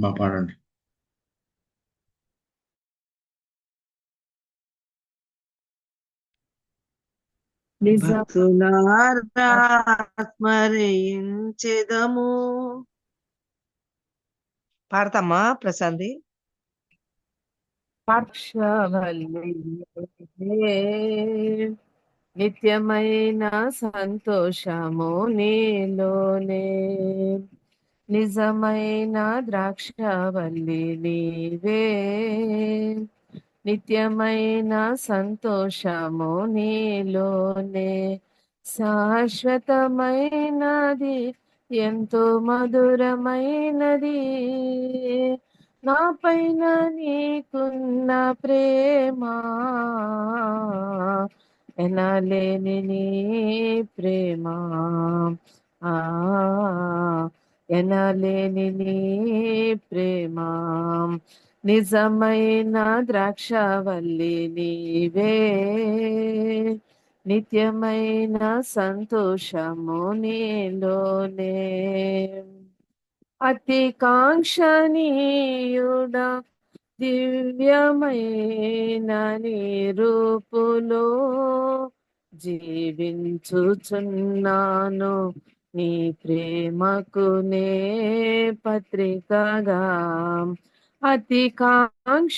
మా పాడండి. భక్తులారా స్మరించెదము. పాడతామా ప్రశాంతి? పార్శ్వవల్లి నిత్యమైన సంతోషము నీలోనే, నిజమైన ద్రాక్షవల్లి నీవే, నిత్యమైన సంతోషము నీలోనే, శాశ్వతమైనది ఎంతో మధురమైనది నా పైన నీకున్న ప్రేమ, ఎనలేని నీ ప్రేమ, ఆ ఎనలేని నీ ప్రేమ, నిజమైన ద్రాక్షవల్లి నీవే, నిత్యమైన సంతోషము నీలోనే, అతి కాంక్షణీయుడా దివ్యమైన నీ రూపులో జీవించుచున్నాను, నీ ప్రేమకు నే పత్రికగా. అతి కాంక్షణీయుడా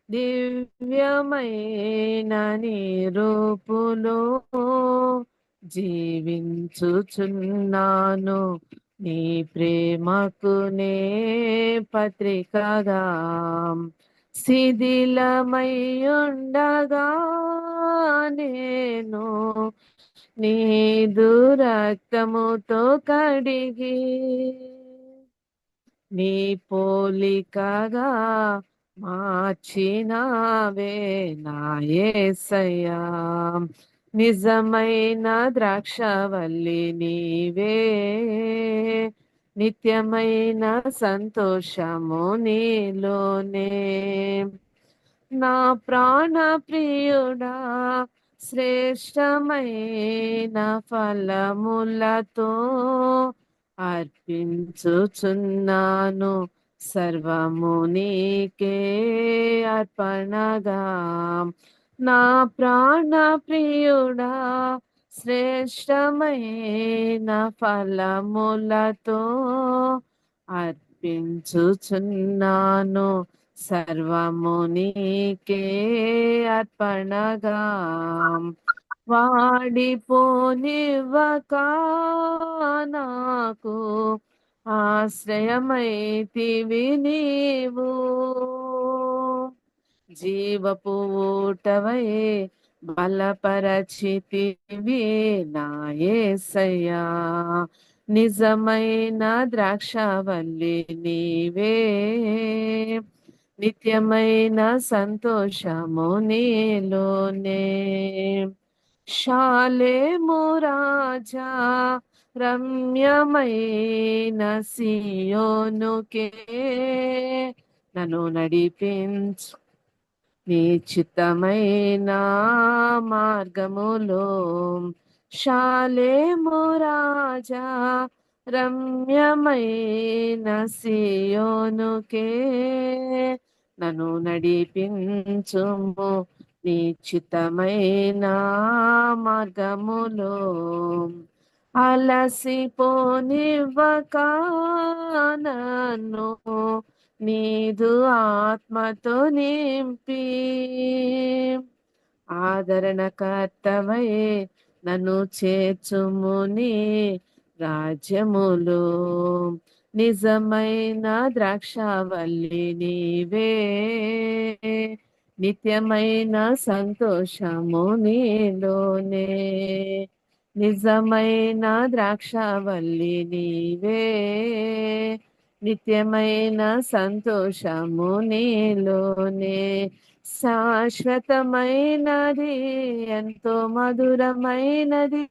దివ్యమైన నీ రూపులో జీవించుచున్నాను, నీ ప్రేమకు నే పత్రికగా. శిథిలమై ఉండగా నేను నీదు రక్తముతో కడిగి, నీ పోలికగా మార్చినావే నా యేసయ్యా, నిజమైన ద్రాక్షవల్లి నీవే, నిత్యమైన సంతోషము నీలోనే, నా ప్రాణ ప్రియుడా శ్రేష్టమైన ఫలములతో అర్పించుచున్నాను, సర్వము నీకే అర్పణగా. నా ప్రాణ ప్రియుడా శ్రేష్టమైన ఫలములతో అర్పించుచున్నాను, సర్వము నీకే అర్పణగా. వాడిపోనివ్వక నాకు ఆశ్రయమైతివి నీవు, జీవపు ఊటవై బలపరచితివి నా యేసయ్యా, నిజమైన ద్రాక్షవల్లి నీవే, నిత్యమైన సంతోషము నీలోనే, షాలేము రాజా రమ్యమైన సియోనుకే నన్ను నడిపించు, నీ చిత్తమైన మార్గములో. షాలేము రాజా రమ్యమైన సియోనుకే నన్ను నడిపించుము, నీ చిత్తమైన మార్గములో. అలసిపోనివ్వక నన్ను నీదు ఆత్మతో నింపి, ఆదరణకర్తవై నన్ను చేర్చుము నీ రాజ్యములో, నిజమైన ద్రాక్షవల్లి నీవే, నిత్యమైన సంతోషము నీలోనే, నిజమైన ద్రాక్షవల్లి నీవే, నిత్యమైన సంతోషము నీలోనే, శాశ్వతమైనది ఎంతో మధురమైనది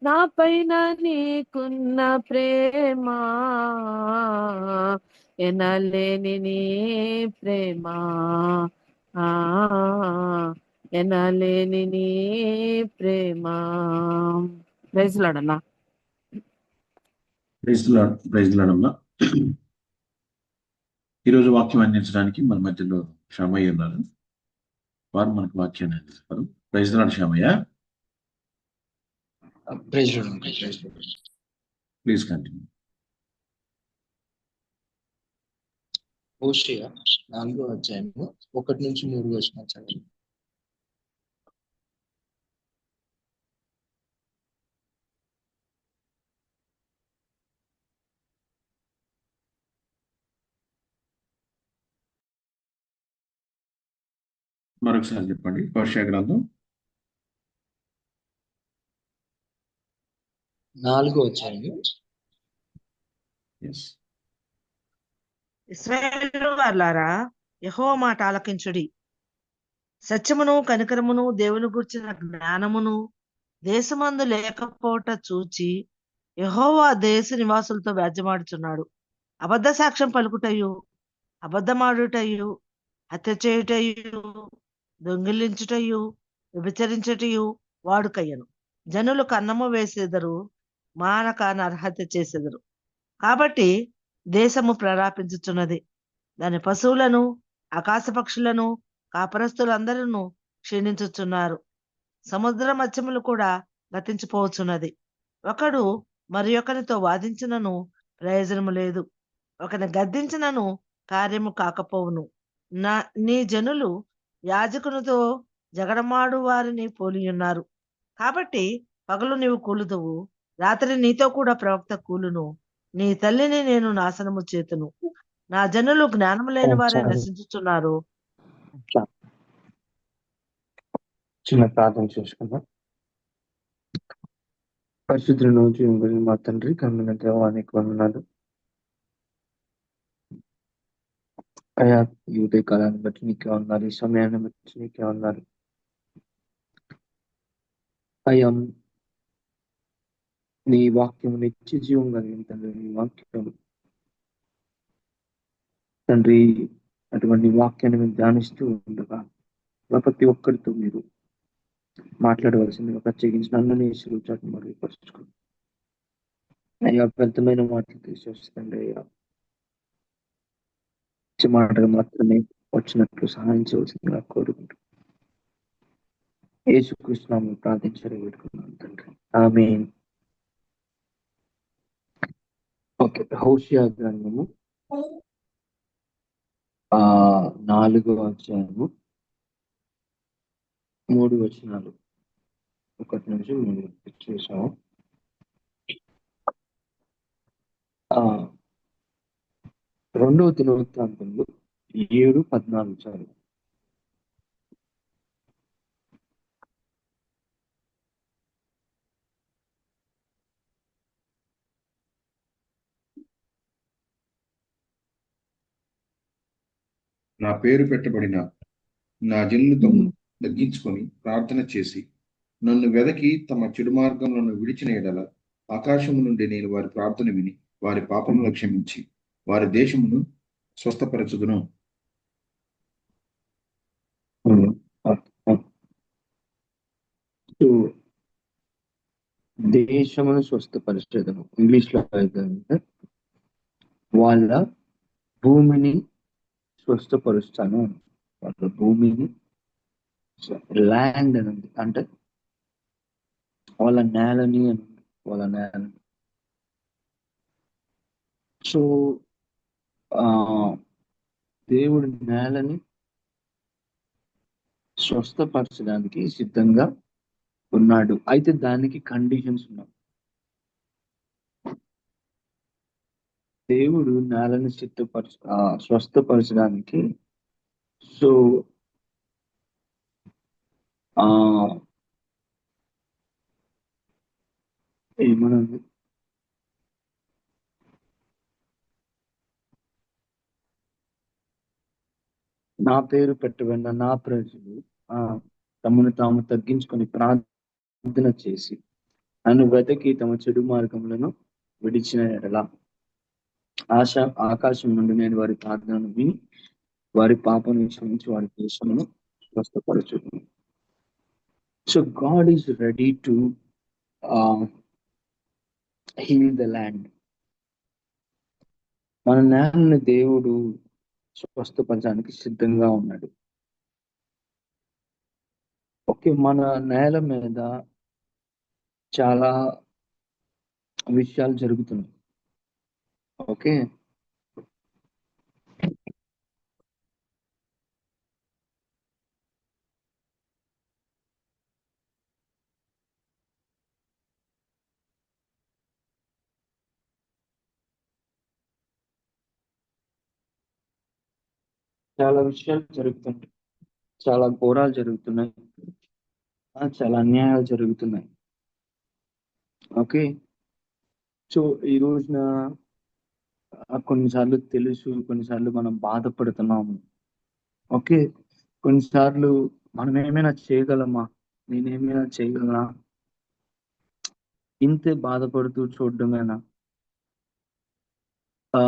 నా పైన నీకున్న ప్రేమ, ఎనలేని నీ ప్రేమ, ఆ ఎనలేని నీ ప్రేమ. ప్రైజ్ లార్డ్ అన్నా. ప్రైజ్లాడమ్మా. ఈరోజు వాక్యం అందించడానికి మన మధ్యలో శ్యామయ్య ఉన్నారు. వారు మనకు వాక్యాన్ని అందిస్తారు. ప్రైజ్లాడు శ్యామయ్య, ప్లీజ్ కంటిన్యూ. హోషేయ 4వ అధ్యాయము 1-3 వచనాలు చదవండి. మరొకసారి చెప్పండి. హోషేయ గ్రంథం 4వ అధ్యాయము. ఇశ్రాయేలు వారలారా, యెహోవా మాట ఆలకించుడి. సత్యమును కనికరమును దేవుని గూర్చిన జ్ఞానమును దేశమందు లేకపోవట చూచి యెహోవా దేశ నివాసులతో వ్యాజ్యమాడుచున్నాడు. అబద్ధ సాక్ష్యం పలుకుటయు, అబద్ధమాడుటయు, హత్య చేయుటయు, దొంగిలించుటయు, విభచరించుటయు వాడుకయ్యను. జనులు కన్నము వేసేదరు, మానక నరహత్య చేసేదరు. కాబట్టి దేశము ప్రలాపించుచున్నది. దాని పశువులను, ఆకాశ పక్షులను, కాపరస్తులందరూ క్షీణించుచున్నారు. సముద్ర మత్స్యములు కూడా గతించిపోవచ్చున్నది. ఒకడు మరి ఒకరితో వాదించినను ప్రయోజనము లేదు, ఒకని గద్దించినను కార్యము కాకపోవును. నీ జనులు యాజకునితో జగడమాడు వారిని పోలియున్నారు. కాబట్టి పగలు నీవు కూలుదువు, రాత్రి నీతో కూడా ప్రవక్త కూలును. నీ తల్లిని నేను నాశనము చేతును. నా జనులు జ్ఞానము లేని వారే నశించుచున్నారు. చిన్న ప్రార్థన చేసుకుందాం. పరిశుద్ధులను జీవుని మా తండ్రి, కమ్మిన దేవానికి వందనాలు అయా. ఈ ఉదయ కాలాన్ని బట్టి నీకే ఉన్నారు, ఈ సమయాన్ని బట్టి నీకే ఉన్నారు అయ్యా. నీ వాక్యం నిత్య జీవం కలిగిన తండ్రి, నీ వాక్యం తండ్రి, అటువంటి వాక్యాన్ని మేము ధ్యానిస్తూ ఉండగా ప్రతి ఒక్కరితో మీరు మాట్లాడవలసిందిగా ప్రత్యేకించి నన్ను చాటు మరుగుపరుచుకోండి అయ్యా. వ్యర్థమైన మాటలు తీసేస్తుంది అయ్యా. మాటలు మాత్రమే వచ్చినట్లు సహాయం చేయవలసిందిగా కోరుకుంటూ యేసుకృష్ణ ప్రార్థించడం పెట్టుకున్నాను తండ్రి, ఆమేన్. ఓకే, హోషేయ గ్రంథము 4వ అధ్యాయము 3 వచనాలు 1-3 చూసాము. 2వ దినవృత్తాంతంలో 7-14 చాలు. నా పేరు పెట్టబడిన నా జనులతో తగ్గించుకొని ప్రార్థన చేసి నన్ను వెదకి తమ చెడు మార్గంలో విడిచిన ఎడల ఆకాశము నుండి నేను వారి ప్రార్థన విని వారి పాపములను క్షమించి వారి దేశమును స్వస్థపరచుదును. దేశమును స్వస్థపరచదను. ఇంగ్లీష్ లో అయితే వాళ్ళ భూమిని స్వస్థపరుస్తాను. వాళ్ళ భూమిని, ల్యాండ్ అని ఉంది, అంటే వాళ్ళ నేలని అని, వాళ్ళ నేలని. సో దేవుడి నేలని స్వస్థపరచడానికి సిద్ధంగా ఉన్నాడు. అయితే దానికి కండిషన్స్ ఉన్నాయి. దేవుడు నేలని స్వస్థపరచడానికి సో ఏమన్నది, నా పేరు పెట్టబడిన నా ప్రజలు తమను తాము తగ్గించుకొని ప్రార్థన చేసి నన్ను వెతకి తమ చెడు మార్గములను విడిచిన ఎడల ఆకాశం నుండి నేను వారి ప్రార్థనను విని వారి పాపను క్షమించి వారి దేశమును స్వస్థపరచును. So God is ready to heal the land. మన నేలని దేవుడు స్వస్థపరచడానికి సిద్ధంగా ఉన్నాడు. ఓకే, మన నేల మీద చాలా విషయాలు జరుగుతున్నాయి. ఓకే, చాలా విషయాలు జరుగుతున్నాయి, చాలా ఘోరాలు జరుగుతున్నాయి, చాలా అన్యాయాలు జరుగుతున్నాయి. ఓకే, సో ఈ రోజున కొన్నిసార్లు తెలుసు, కొన్నిసార్లు మనం బాధపడుతున్నాము. ఓకే, కొన్నిసార్లు మనం ఏమైనా చేయగలమా, నేనేమైనా చేయగలనా, ఇంతే బాధపడుతూ చూడడమేనా, ఆ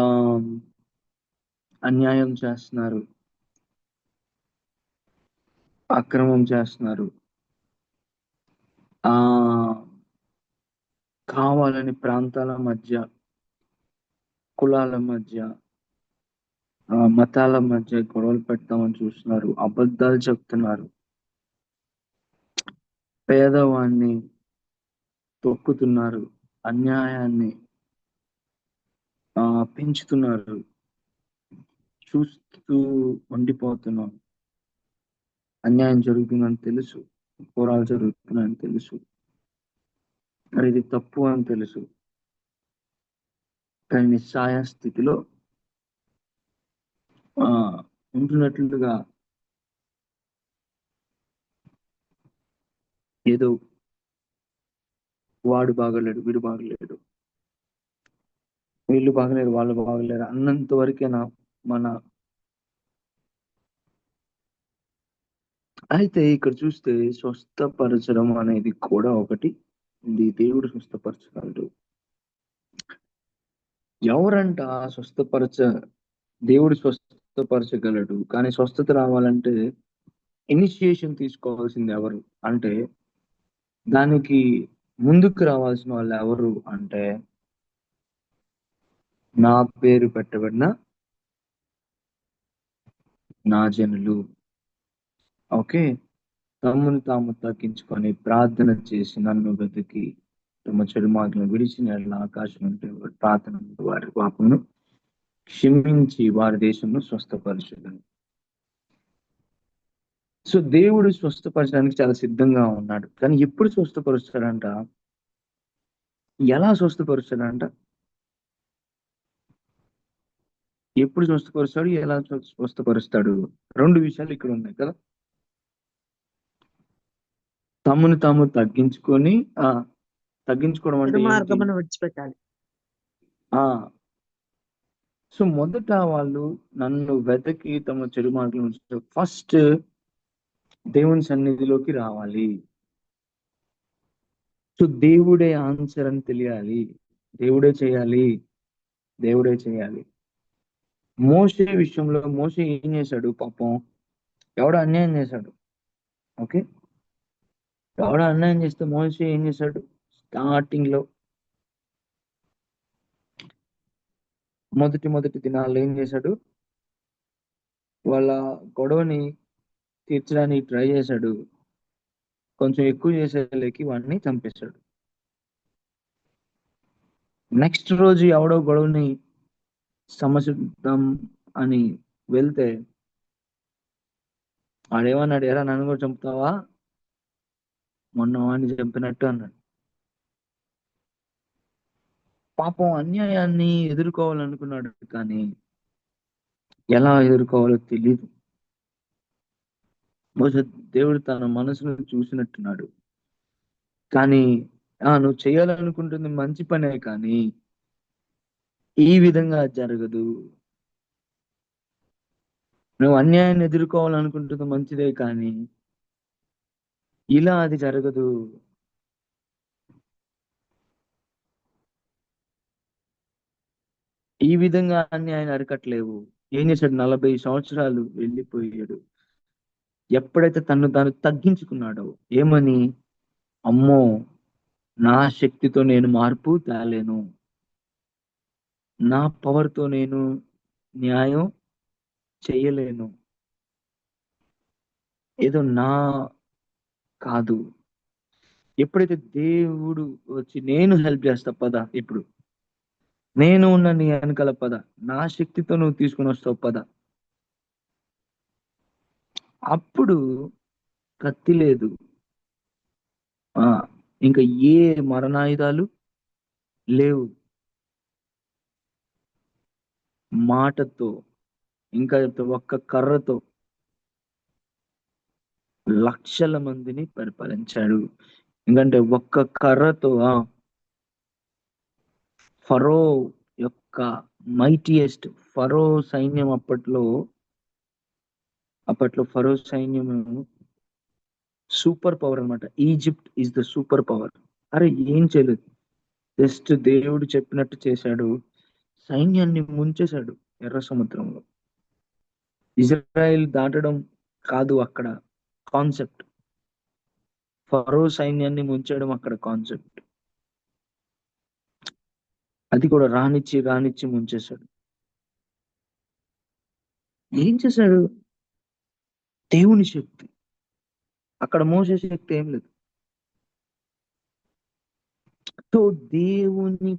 అన్యాయం చేస్తున్నారు, అక్రమం చేస్తున్నారు, ఆ కావాలని ప్రాంతాల మధ్య, కులాల మధ్య, మతాల మధ్య గొడవలు పెడతామని చూస్తున్నారు, అబద్ధాలు చెప్తున్నారు, పేదవాన్ని తొక్కుతున్నారు, అన్యాయాన్ని పెంచుతున్నారు, చూస్తూ ఉండిపోతున్నాం. అన్యాయం జరుగుతుందని తెలుసు, ఘోరాలు జరుగుతున్నాయని తెలుసు, మరి ఇది తప్పు అని తెలుసు, కానీ నిస్సహాయ స్థితిలో ఉంటున్నట్లుగా ఏదో వాడు బాగలేడు, వీడు బాగలేడు, వీళ్ళు బాగలేరు, వాళ్ళు బాగలేరు అన్నంత వరకేనా మన. అయితే ఇక్కడ చూస్తే స్వస్థపరచడం అనేది కూడా ఒకటి ఇది. దేవుడు స్వస్థపరచగలడు. ఎవరంట దేవుడు స్వస్థపరచగలడు, కానీ స్వస్థత రావాలంటే ఇనిషియేషన్ తీసుకోవాల్సింది ఎవరు అంటే, దానికి ముందుకు రావాల్సిన వాళ్ళు ఎవరు అంటే, నా పేరు పెట్టబడిన నా జనులు. ఓకే, తమ్మును తాము తగ్గించుకొని ప్రార్థన చేసి నన్ను వెతికి తమ చెడు మార్గం విడిచిన ఆకాశం ఉంటే ప్రార్థన వారి పాపను క్షమించి వారి దేశంలో స్వస్థపరచగలరు. సో దేవుడు స్వస్థపరచడానికి చాలా సిద్ధంగా ఉన్నాడు, కానీ ఎప్పుడు స్వస్థపరుస్తాడంట, ఎలా స్వస్థపరుస్తాడంట, ఎప్పుడు స్వస్థపరుస్తాడు, ఎలా స్వస్థపరుస్తాడు? రెండు విషయాలు ఇక్కడ ఉన్నాయి కదా. తమ్మును తాము తగ్గించుకొని తగ్గించుకోవడం అంటే మార్గమును విడిచిపెట్టాలి. సో మొదట వాళ్ళు నన్ను వెతకి తమ చెడు మార్గం ఫస్ట్ దేవుని సన్నిధిలోకి రావాలి. సో దేవుడే ఆన్సర్ అని తెలియాలి, దేవుడే చేయాలి, దేవుడే చేయాలి. మోషే విషయంలో మోషే ఏం చేశాడు? పాపం ఎవడో అన్యాయం చేశాడు. ఓకే, ఎవడో అన్యాయం చేస్తే మోషే ఏం చేశాడు? స్టార్టింగ్ లో మొదటి దినాల్లో ఏం చేశాడు? వాళ్ళ గొడవని తీర్చడానికి ట్రై చేశాడు, కొంచెం ఎక్కువ చేసేలేకి వాడిని చంపేశాడు. నెక్స్ట్ రోజు ఎవడో గొడవని సమసిద్దాం అని వెళ్తే వాడేమన్నాడు? ఎరా నన్ను కూడా చంపుతావా, మొన్న వాడిని చంపినట్టు అన్నాడు. పాపం అన్యాయాన్ని ఎదుర్కోవాలనుకున్నాడు, కానీ ఎలా ఎదుర్కోవాలో తెలియదు. బహుశా దేవుడు తన మనసును చూసినట్టున్నాడు, కానీ నువ్వు చేయాలనుకుంటుంది మంచి పనే, కానీ ఈ విధంగా జరగదు. నువ్వు అన్యాయాన్ని ఎదుర్కోవాలనుకుంటుంది మంచిదే, కానీ ఇలా అది జరగదు. ఈ విధంగా అన్యాయాన్ని అరికట్లేవు. ఏం చేశాడు? 40 సంవత్సరాలు వెళ్ళిపోయాడు. ఎప్పుడైతే తను తాను తగ్గించుకున్నాడో, ఏమని, అమ్మో నా శక్తితో నేను మార్పు తేలేను, నా పవర్తో నేను న్యాయం చేయలేను. ఏదో నా కాదు. ఎప్పుడైతే దేవుడు వచ్చి నేను హెల్ప్ చేస్తా పద, ఇప్పుడు నేను ఉన్న నీ వెనకాల పద, నా శక్తితో నువ్వు తీసుకుని వస్తావు పద, అప్పుడు కత్తి లేదు, ఆ ఇంకా ఏ మరణాయుధాలు లేవు. మాటతో, ఇంకా ఒక్క కర్రతో లక్షల మందిని పరిపాలించాడు. ఎందుకంటే ఒక్క కర్రతో ఫరో యొక్క మైటియెస్ట్ ఫరో సైన్యం అప్పట్లో ఫరో సైన్యం సూపర్ పవర్ అన్నమాట. Egypt is the super power. అరే ఏం చేయలేదు, జస్ట్ దేవుడు చెప్పినట్టు చేశాడు, సైన్యాన్ని ముంచేశాడు ఎర్ర సముద్రంలో. ఇజ్రాయెల్ దాటడం కాదు అక్కడ కాన్సెప్ట్, ఫరో సైన్యాన్ని ముంచడం అక్కడ కాన్సెప్ట్. అది కూడా రానిచ్చి ముంచేశాడు. ఏం చేశాడు? దేవుని శక్తి. అక్కడ మోసే శక్తి ఏం లేదు. సో దేవుని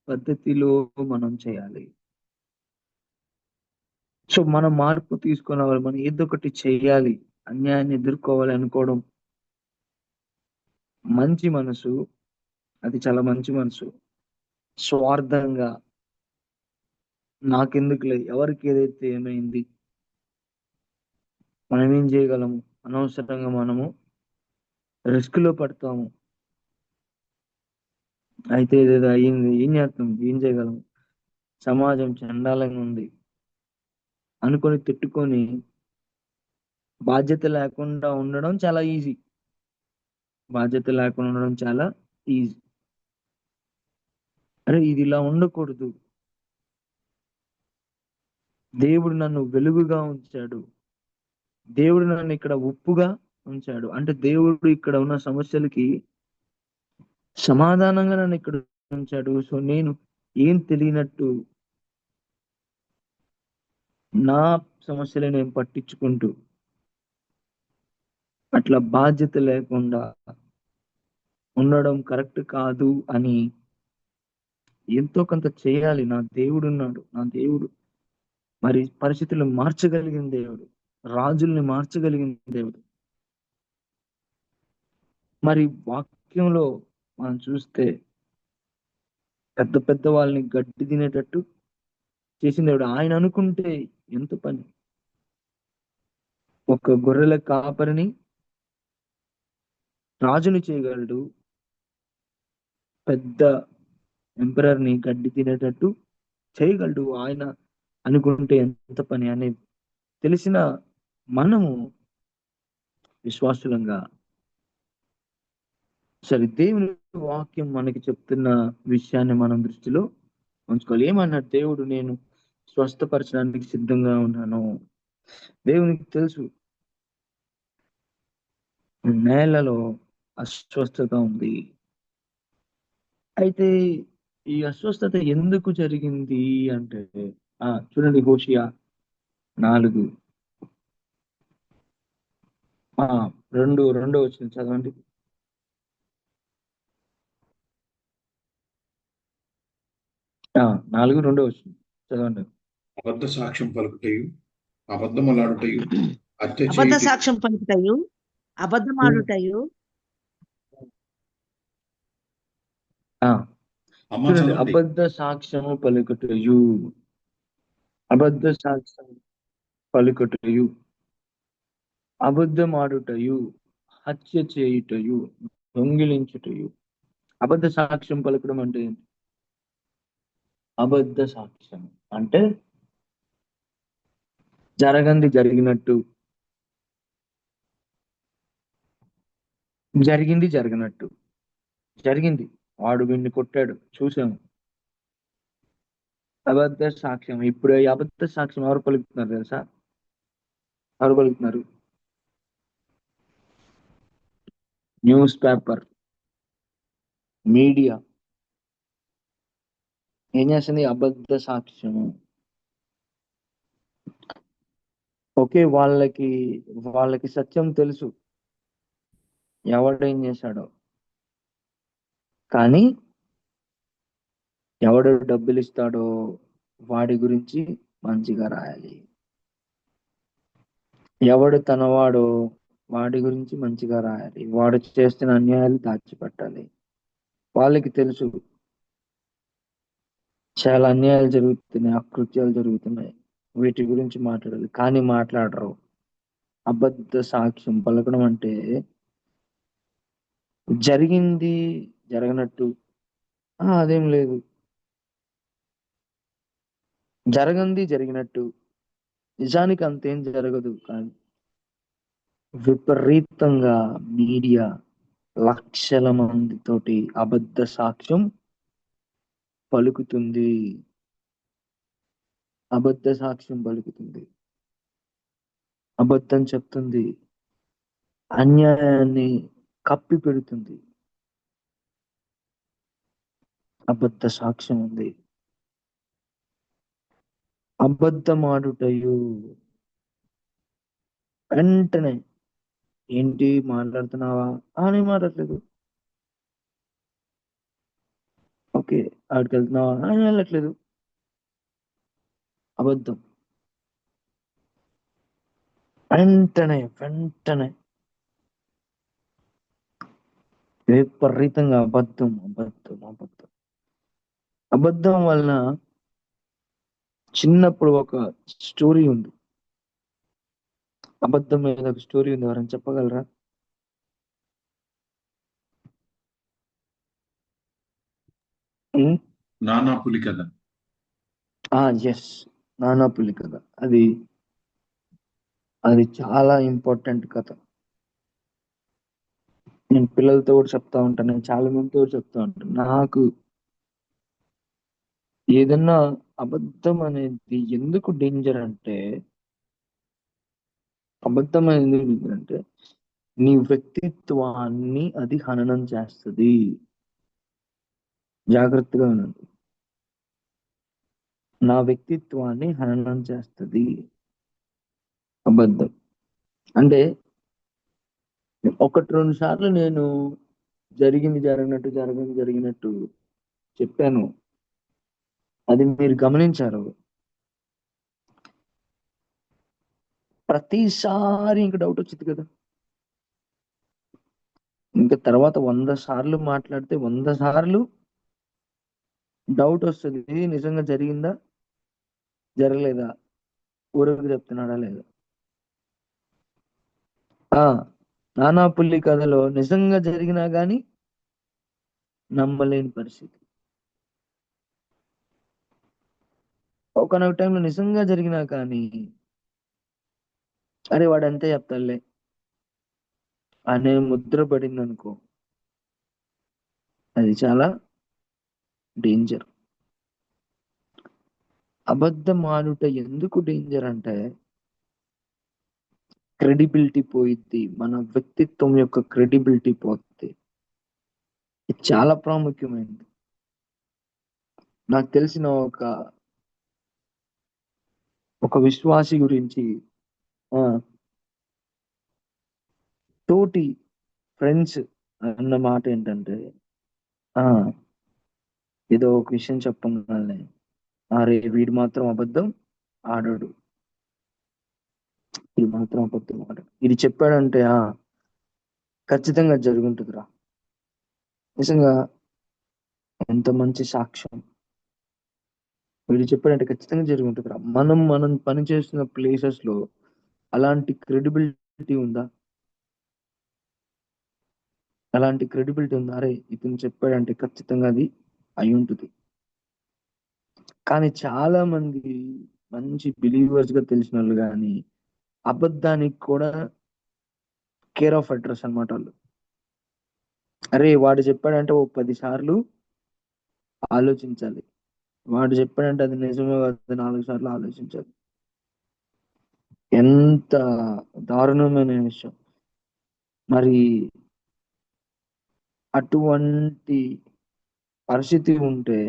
పద్ధతిలో మనం చేయాలి. సో మనం మార్పు తీసుకున్న వాళ్ళు మనం ఏదో ఒకటి చేయాలి, అన్యాయాన్ని ఎదుర్కోవాలి అనుకోవడం మంచి మనసు, అది చాలా మంచి మనసు. స్వార్థంగా నాకెందుకులే, ఎవరికి ఏదైతే ఏమైంది, మనం ఏం చేయగలము, అనవసరంగా మనము రిస్క్ లో పడతాము. అయితే ఏదేదో అయ్యింది, ఏం చేస్తాం, ఏం చేయగలము, సమాజం చండాలంగా ఉంది అనుకొని తిట్టుకొని బాధ్యత లేకుండా ఉండడం చాలా ఈజీ. బాధ్యత లేకుండా ఉండడం చాలా ఈజీ. అరే ఇది ఇలా ఉండకూడదు, దేవుడు నన్ను వెలుగుగా ఉంచాడు, దేవుడు నన్ను ఇక్కడ ఉప్పుగా ఉంచాడు, అంటే దేవుడు ఇక్కడ ఉన్న సమస్యలకి సమాధానంగా నన్ను ఇక్కడ ఉంచాడు. సో నేను ఏం తెలియనట్టు నా సమస్యలు నేను పట్టించుకుంటూ అట్లా బాధ్యత లేకుండా ఉండడం కరెక్ట్ కాదు అని ఎంతో కొంత చేయాలి. నా దేవుడు ఉన్నాడు, నా దేవుడు మరి పరిస్థితులు మార్చగలిగిన దేవుడు, రాజుల్ని మార్చగలిగిన దేవుడు. మరి వాక్యంలో మనం చూస్తే పెద్ద పెద్ద వాళ్ళని గడ్డి తినేటట్టు చేసిన దేవుడు. ఆయన అనుకుంటే ఎంత పని, ఒక గొర్రెల కాపరిని రాజుని చేయగలడు, పెద్ద ఎంపరర్ ని గడ్డి తినేటట్టు చేయగలడు ఆయన అనుకుంటే ఎంత పని అనేది తెలిసిన మనము విశ్వాసులంగా సరే దేవుని వాక్యం మనకి చెప్తున్న విషయాన్ని మనం దృష్టిలో ఉంచుకోవాలి. ఏమన్నాడు దేవుడు? నేను స్వస్థపరచడానికి సిద్ధంగా ఉన్నాను. దేవునికి తెలుసు నేలలో అస్వస్థత ఉంది. అయితే ఈ అస్వస్థత ఎందుకు జరిగింది అంటే చూడండి, హోషియా 4 రెండో వచ్చింది చదవండి. 4:2 వచ్చింది చదవండి. అబద్ధ సాక్ష్యం పలుకుటయు, అబద్ధములాడుటయు, హత్య అబద్ధ చేయుటయు, సాక్ష్యం పలుకుటయు, అబద్ధమాడుటయు. అమ్మ చూడండి, చదవండి. అబద్ధ సాక్ష్యము పలుకుటయు, అబద్ధ సాక్ష్యం పలుకుటయు, అబద్ధమాడుటయు, హత్య చేయుటయు, దొంగిలించుటయు. అబద్ధ సాక్ష్యం పలకడం అంటే ఏంటి? అబద్ధ సాక్ష్యం అంటే జరిగినట్టు, జరిగింది, వాడు వీడిని కొట్టాడు చూసాము, అబద్ధ సాక్ష్యం. ఇప్పుడు ఈ అబద్ధ సాక్ష్యం ఎవరు పలుకుతున్నారు తెలుసా? ఎవరు పలుకుతున్నారు? News paper, media. ఏం చేస్తుంది? అబద్ధ సాక్ష్యము. ఓకే, వాళ్ళకి సత్యం తెలుసు ఎవడేం చేశాడో. కానీ ఎవడు డబ్బులు ఇస్తాడో వాడి గురించి మంచిగా రాయాలి. ఎవడు తనవాడో వాడి గురించి మంచిగా రాయాలి. వాడు చేస్తున్న అన్యాయాలు దాచిపెట్టాలి. వాళ్ళకి తెలుసు చాలా అన్యాయాలు జరుగుతున్నాయి, అకృత్యాలు జరుగుతున్నాయి, వీటి గురించి మాట్లాడాలి. కానీ మాట్లాడరు. అబద్ధ సాక్ష్యం పలకడం అంటే జరిగింది జరగనట్టు, అదేం లేదు, జరగంది జరిగినట్టు, నిజానికి అంతేం జరగదు. కానీ విపరీతంగా మీడియా లక్షల మందితోటి అబద్ధ సాక్ష్యం పలుకుతుంది. అబద్ధ సాక్ష్యం పలుకుతుంది, అబద్ధం చెప్తుంది, అన్యాయాన్ని కప్పి పెడుతుంది. అబద్ధ సాక్ష్యం ఉంది. అబద్ధమాడుటయు వెంటనే, ఏంటి మాట్లాడుతున్నావా అని మాట్లాడలేదు. ఓకే, ఆడికి వెళ్తున్నావా అని వెళ్ళట్లేదు. అబద్ధం వెంటనే వెంటనే విపరీతంగా అబద్ధం అబద్ధం అబద్ధం. అబద్ధం వలన చిన్నప్పుడు ఒక స్టోరీ ఉంది. అబద్ధం మీద ఒక స్టోరీ ఉంది, ఎవరైనా చెప్పగలరా? నానా పులి కథ. ఎస్, నానా పులి కథ. అది అది చాలా ఇంపార్టెంట్ కథ. నేను పిల్లలతో కూడా చెప్తా ఉంటాను, నేను చాలా మందితో కూడా చెప్తా ఉంటాను. నాకు ఏదన్నా అబద్ధం అనేది ఎందుకు డేంజర్ అంటే, అబద్ధం అనేది ఎందుకు డేంజర్ అంటే నీ వ్యక్తిత్వాన్ని అది హననం చేస్తుంది. జాగ్రత్తగా ఉండండి. నా వ్యక్తిత్వాన్ని హననం చేస్తుంది అబద్ధం. అంటే ఒకటి రెండు సార్లు నేను జరిగినట్టు చెప్పాను, అది మీరు గమనించారు. ప్రతిసారి ఇంక డౌట్ వచ్చింది కదా. ఇంకా తర్వాత 100 సార్లు మాట్లాడితే 100 సార్లు డౌట్ వస్తుంది, నిజంగా జరిగిందా జరగలేదా, ఊరకు చెప్తున్నాడా లేదా. నానా పుల్లి కథలో నిజంగా జరిగినా గాని నమ్మలేని పరిస్థితి. ఒకనొక టైంలో నిజంగా జరిగినా కానీ అరే వాడు అంతే చెప్తాడులే అనే ముద్ర పడింది అనుకో, అది చాలా డేంజర్. అబద్ధం ఆడుట ఎందుకు డేంజర్ అంటే క్రెడిబిలిటీ పోయిద్ది, మన వ్యక్తిత్వం యొక్క క్రెడిబిలిటీ పోతుంది. ఇది చాలా ప్రాముఖ్యమైనది. నాకు తెలిసిన ఒక విశ్వాసి గురించి తోటి ఫ్రెండ్స్ అన్న మాట ఏంటంటే, ఏదో ఒక విషయం చెప్పగానే అరే వీడు మాత్రం అబద్ధం ఆడాడు, ఇది మాత్రం అబద్ధం ఆడాడు, ఇది చెప్పాడంటే ఖచ్చితంగా జరుగుంటుందిరా. నిజంగా ఎంత మంచి సాక్ష్యం. వీడు చెప్పాడంటే ఖచ్చితంగా జరుగుంటుందిరా. మనం పని చేస్తున్న ప్లేసెస్ లో అలాంటి క్రెడిబిలిటీ ఉందా? అలాంటి క్రెడిబిలిటీ ఉందా? అరే ఇతను చెప్పాడంటే ఖచ్చితంగా అది అయి ఉంటుంది. కానీ చాలా మంది మంచి బిలీవర్స్ గా తెలిసిన వాళ్ళు కానీ అబద్ధానికి కూడా కేర్ ఆఫ్ అడ్రస్ అనమాట వాళ్ళు. అరే వాడు చెప్పాడంటే 10 సార్లు ఆలోచించాలి, వాడు చెప్పాడంటే అది నిజమే 4 సార్లు ఆలోచించాలి. ఎంత దారుణమైన విషయం. మరి అటువంటి పరిస్థితి ఉంటే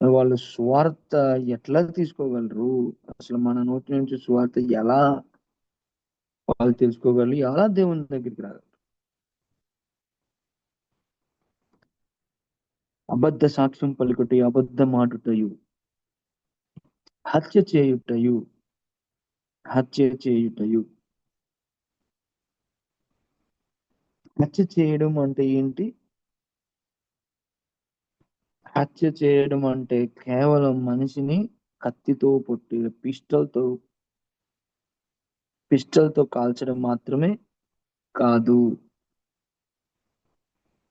మరి వాళ్ళు స్వార్థ ఎట్లా తీసుకోగలరు? అసలు మన నోటి నుంచి స్వార్థ ఎలా వాళ్ళు తెలుసుకోగలరు? ఎలా దేవుని దగ్గరికి రాగలరు? అబద్ధ సాక్ష్యం పలుకుటయు, అబద్ధం ఆడుటయు, హత్య చేయుటయు, హత్య చేయుటయు. హత్య చేయడం అంటే ఏంటి? హత్య చేయడం అంటే కేవలం మనిషిని కత్తితో పొట్టి పిస్టల్తో కాల్చడం మాత్రమే కాదు.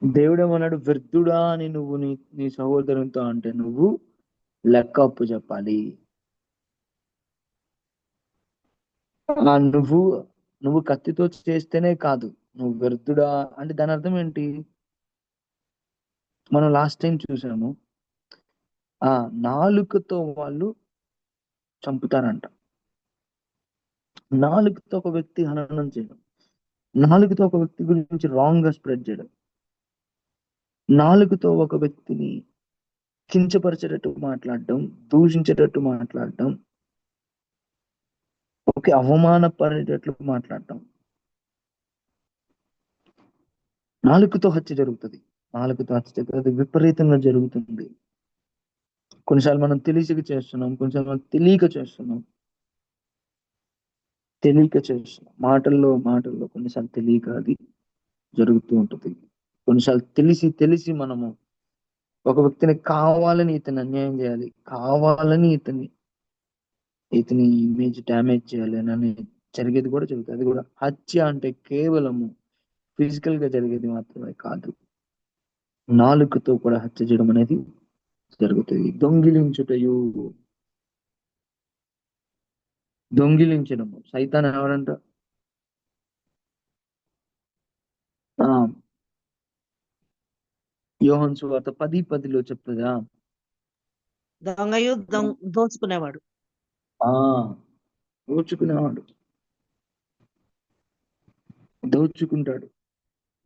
దేవుడేమన్నాడు? వ్యర్థుడా అని నువ్వు నీ సహోదరునితో అంటే నువ్వు లెక్క అప్పు చెప్పాలి. నువ్వు నువ్వు కత్తితో చేస్తేనే కాదు, నువ్వు వ్యర్థుడా అంటే దాని అర్థం ఏంటి? మనం లాస్ట్ టైం చూసాము, నాలుకతో వాళ్ళు చంపుతారంట. నాలుకతో ఒక వ్యక్తి హననం చేయడం, నాలుకతో ఒక వ్యక్తి గురించి రాంగ్ గా స్ప్రెడ్ చేయడం, నాలుకతో ఒక వ్యక్తిని కించపరిచేటట్టు మాట్లాడడం, దూషించేటట్టు మాట్లాడడం, అవమానపడేటట్లు మాట్లాడటం. నాలుకతో హత్య జరుగుతుంది. అది విపరీతంగా జరుగుతుంది. కొన్నిసార్లు మనం తెలిసి చేస్తున్నాం, కొన్నిసార్లు మనం తెలియక చేస్తున్నాం. మాటల్లో కొన్నిసార్లు తెలియక అది జరుగుతూ ఉంటుంది. కొన్నిసార్లు తెలిసి మనము ఒక వ్యక్తిని కావాలని ఇతని అన్యాయం చేయాలి, కావాలని ఇతని ఇమేజ్ డ్యామేజ్ చేయాలి అని జరిగేది కూడా జరుగుతుంది. అది కూడా హత్య అంటే కేవలము ఫిజికల్ గా జరిగేది మాత్రమే కాదు, నాలుకతో కూడా హత్య చేయడం అనేది జరుగుతుంది. దొంగిలించడము సైతాన్ ఎవరంట? యోహాను సువార్త 10:10 చెప్తుందా? దొంగయు దోచుకునేవాడు. దోచుకుంటాడు.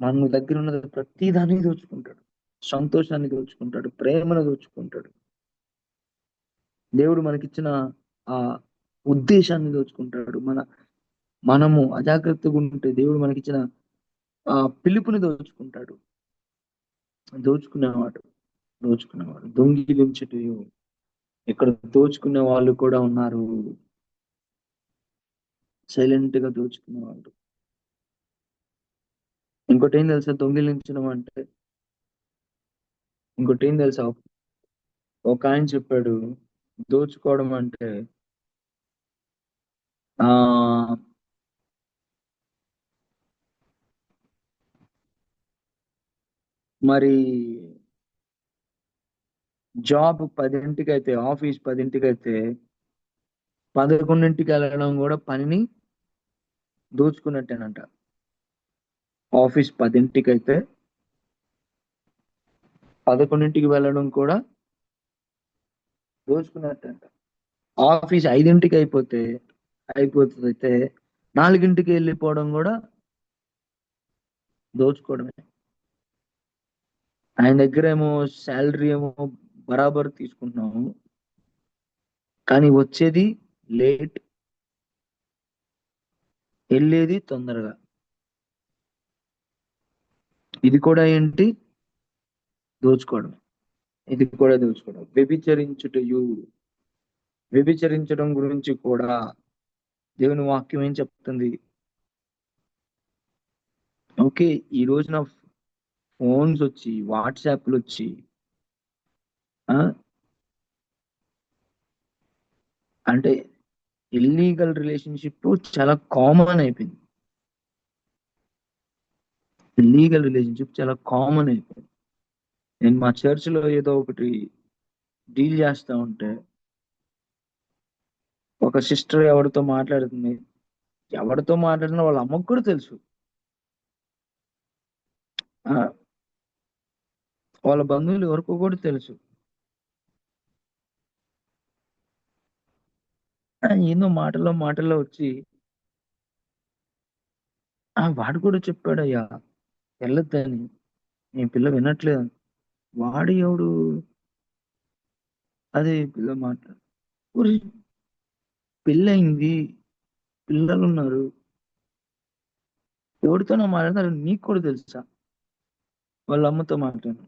మన దగ్గర ఉన్నది ప్రతిదాన్ని దోచుకుంటాడు. సంతోషాన్ని దోచుకుంటాడు, ప్రేమను దోచుకుంటాడు, దేవుడు మనకిచ్చిన ఆ ఉద్దేశాన్ని దోచుకుంటాడు. మనము అజాగ్రత్తగా ఉంటే దేవుడు మనకిచ్చిన ఆ పిలుపుని దోచుకుంటాడు. దోచుకునేవాడు. దొంగిలించుట. ఇక్కడ దోచుకునే వాళ్ళు కూడా ఉన్నారు, సైలెంట్ గా దోచుకునే వాళ్ళు. ఇంకోటి ఏం తెలుసా దొంగిలించడం అంటే? ఒక ఆయన చెప్పాడు, దోచుకోవడం అంటే మరి జాబ్ 10ంటికి అయితే, ఆఫీస్ 10ంటికి అయితే 11ంటికి వెళ్ళడం కూడా పనిని దోచుకున్నట్టేనంట. ఆఫీస్ 10ంటికి అయితే 11ంటికి వెళ్ళడం కూడా దోచుకున్నట్టంట. ఆఫీస్ 5ంటికి అయిపోతుంది అయితే 4ంటికి వెళ్ళిపోవడం కూడా దోచుకోవడమే. ఆయన దగ్గర ఏమో శాలరీ ఏమో బరాబర్ తీసుకుంటున్నాము, కానీ వచ్చేది లేట్, వెళ్ళేది తొందరగా. ఇది కూడా ఏంటి? దోచుకోవడం. వ్యభిచరించడం గురించి కూడా దేవుని వాక్యం ఏం చెప్తుంది? ఓకే, ఈ రోజున ఫోన్స్ వచ్చి, వాట్సాప్లు వచ్చి, అంటే ఇల్లీగల్ రిలేషన్షిప్ చాలా కామన్ అయిపోయింది. నేను మా చర్చిలో ఏదో ఒకటి డీల్ చేస్తా ఉంటే ఒక సిస్టర్ ఎవరితో మాట్లాడుతుంది, వాళ్ళ అమ్మకు కూడా తెలుసు, వాళ్ళ బంధువులు ఎవరికో కూడా తెలుసు. ఏదో మాటల్లో వచ్చి వాడు కూడా చెప్పాడయ్యా వెళ్ళొద్దని, నీ పిల్ల వినట్లేదు. వాడు ఎవడు? అదే పిల్ల మాట్లాడు. ఒరే, పెళ్ళయింది, పిల్లలు ఉన్నారు, ఎవరితోనో మాట్లాడతారు, నీకు కూడా తెలుసా? వాళ్ళ అమ్మతో మాట్లాడు.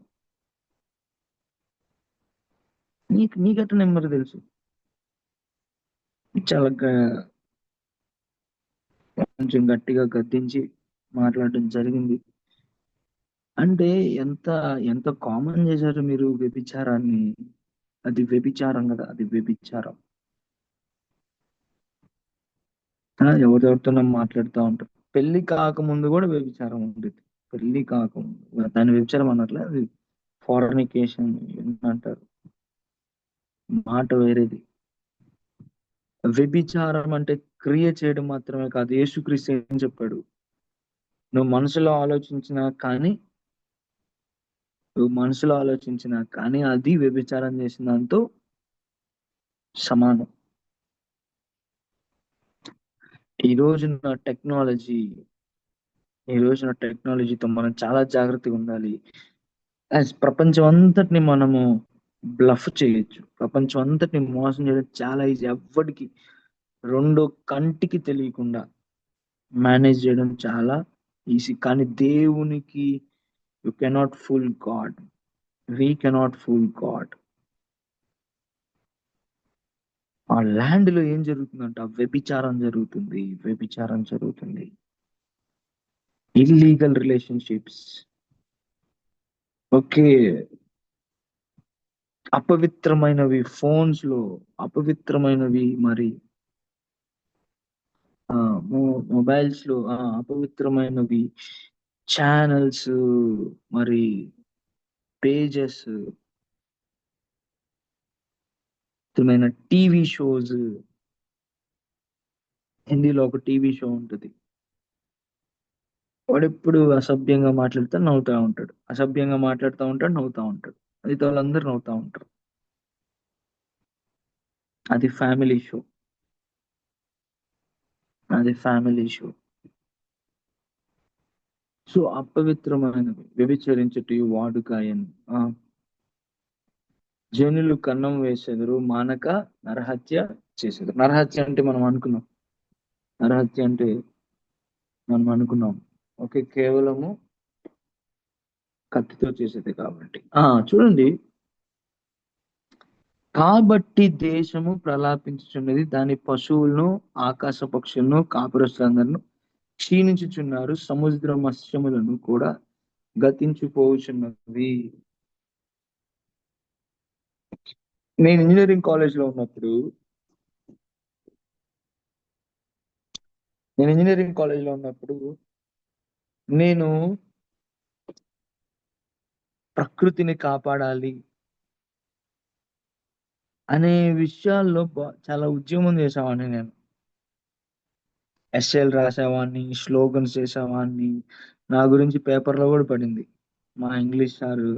నీకట్ట నెంబర్ తెలుసు. చాలా కొంచెం గట్టిగా గద్దించి మాట్లాడడం జరిగింది. అంటే ఎంత ఎంత కామన్ చేశారు మీరు వ్యభిచారాన్ని. అది వ్యభిచారం కదా, అది వ్యభిచారం. ఎవరెవరితోనో మాట్లాడుతూ ఉంటారు. పెళ్లి కాకముందు కూడా వ్యభిచారం ఉండేది. పెళ్లి కాకముందు దాని వ్యభిచారం అన్నట్లే, అది ఫారెనికేషన్ అంటారు. మాట వేరేది. వ్యభిచారం అంటే క్రియ చేయడం మాత్రమే కాదు. యేసుక్రీస్తు ఏం చెప్పాడు? నువ్వు మనసులో ఆలోచించినా కానీ అది వ్యభిచారం చేసిన దాంతో సమానం. ఈ రోజున టెక్నాలజీ ఈ రోజున టెక్నాలజీతో మనం చాలా జాగ్రత్తగా ఉండాలి. ప్రపంచం అంతటిని మనము బ్లఫ్ చేయొచ్చు. ప్రపంచం అంతటిని మోసం చేయడం చాలా ఈజీ. ఎవ్వడికి రెండో కంటికి తెలియకుండా మేనేజ్ చేయడం చాలా ఈజీ. కానీ దేవునికి you cannot fool God. We cannot fool God. ఆ ల్యాండ్ లో ఏం జరుగుతుందంట? వ్యభిచారం జరుగుతుంది, వ్యభిచారం జరుగుతుంది. Illegal relationships. ఓకే, అపవిత్రమైనవి ఫోన్స్ లో, అపవిత్రమైనవి మరి మొబైల్స్ లో, అపవిత్రమైనవి ఛానల్స్, మరి పేజెస్, టీవీ షోస్. హిందీలో ఒక టీవీ షో ఉంటుంది. వాడెప్పుడు అసభ్యంగా మాట్లాడుతూ నవ్వుతూ ఉంటాడు, అసభ్యంగా మాట్లాడుతూ ఉంటాడు, నవ్వుతూ ఉంటాడు. అది వాళ్ళందరూ నవ్వుతూ ఉంటారు. అది ఫ్యామిలీ షో. అది ఫ్యామిలీ షో. సో అపవిత్రమైనవి వ్యభిచరించుటయు వాడుకాయను. జనులు కన్నం వేసెదరు, మానక నరహత్య చేసేది. నరహత్య అంటే మనం అనుకున్నాం. నరహత్య అంటే మనం అనుకున్నాం ఓకే, కేవలము కత్తితో చేసేది కాబట్టి. చూడండి, కాబట్టి దేశము ప్రలాపించుచున్నది, దాని పశువులను, ఆకాశ పక్షులను, కాపురస్తులందరూ క్షీణించుచున్నారు, సముద్ర మత్స్యములను కూడా గతించిపోచున్నవి. నేను ఇంజనీరింగ్ కాలేజ్ లో ఉన్నప్పుడు నేను ప్రకృతిని కాపాడాలి అనే విషయాల్లో చాలా ఉద్యమం చేసేవాడిని. నేను ఎస్ఏలు రాసేవాడిని, స్లోగన్స్ చేసేవాడిని. నా గురించి పేపర్లో కూడా పడింది. మా ఇంగ్లీష్ సారు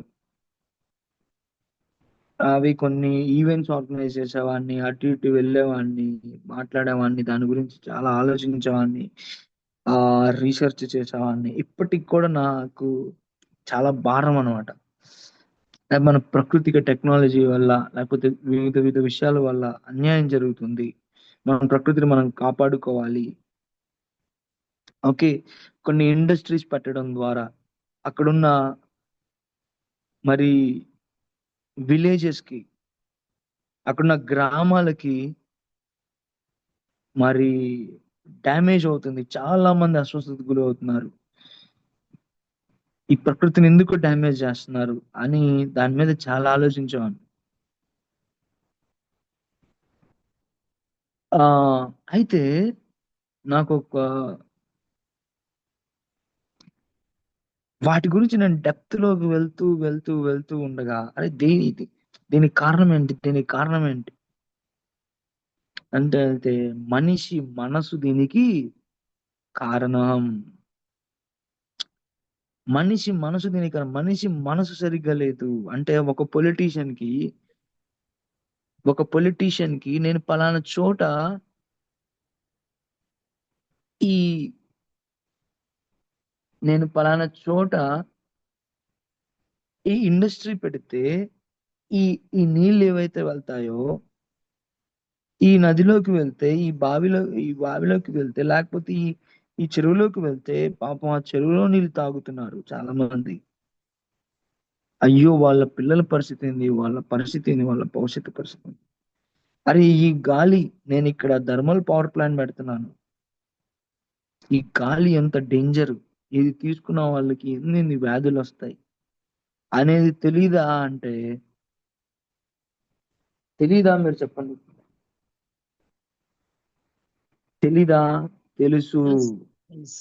అవి కొన్ని ఈవెంట్స్ ఆర్గనైజ్ చేసేవాడిని, అటు ఇటు వెళ్ళేవాడిని, మాట్లాడేవాడిని, దాని గురించి చాలా ఆలోచించేవాడిని, రీసెర్చ్ చేసేవాడిని. ఇప్పటికి కూడా నాకు చాలా భారం అనమాట. మన ప్రకృతిక టెక్నాలజీ వల్ల, లేకపోతే వివిధ వివిధ విషయాల వల్ల అన్యాయం జరుగుతుంది. మన ప్రకృతిని మనం కాపాడుకోవాలి. ఓకే, కొన్ని ఇండస్ట్రీస్ పెట్టడం ద్వారా అక్కడున్న మరి విలేజెస్ కి, అక్కడున్న గ్రామాలకి మరి డ్యామేజ్ అవుతుంది. చాలా మంది అస్వస్థతకు గురి అవుతున్నారు. ఈ ప్రకృతిని ఎందుకు డ్యామేజ్ చేస్తున్నారు అని దాని మీద చాలా ఆలోచించేవాడిని. అయితే నాకు వాటి గురించి నేను డెప్త్ లోకి వెళ్తూ వెళ్తూ వెళ్తూ ఉండగా, అరే దీనికి కారణం ఏంటి అంటే అయితే మనిషి మనసు దీనికి కారణం. మనిషి మనసు సరిగ్గా లేదు. అంటే ఒక పొలిటీషియన్ కి నేను పలానా చోట ఈ ఇండస్ట్రీ పెడితే ఈ ఈ నీళ్ళు ఏవైతే వెళ్తాయో ఈ నదిలోకి వెళ్తే ఈ బావిలోకి వెళ్తే లేకపోతే ఈ చెరువులోకి వెళ్తే పాపం ఆ చెరువులో నీళ్ళు తాగుతున్నారు చాలా మంది. అయ్యో వాళ్ళ పిల్లల పరిస్థితి ఏంది, వాళ్ళ పరిస్థితి ఏంది, వాళ్ళ భవిష్యత్తు పరిస్థితి ఏంది? అరే ఈ గాలి, నేను ఇక్కడ థర్మల్ పవర్ ప్లాంట్ పెడుతున్నాను, ఈ గాలి ఎంత డేంజర్, ఇది తీసుకున్న వాళ్ళకి ఎన్ని వ్యాధులు వస్తాయి అనేది తెలీదా అంటే, తెలీదా మీరు చెప్పండి? తెలీదా? తెలుసు. Yes.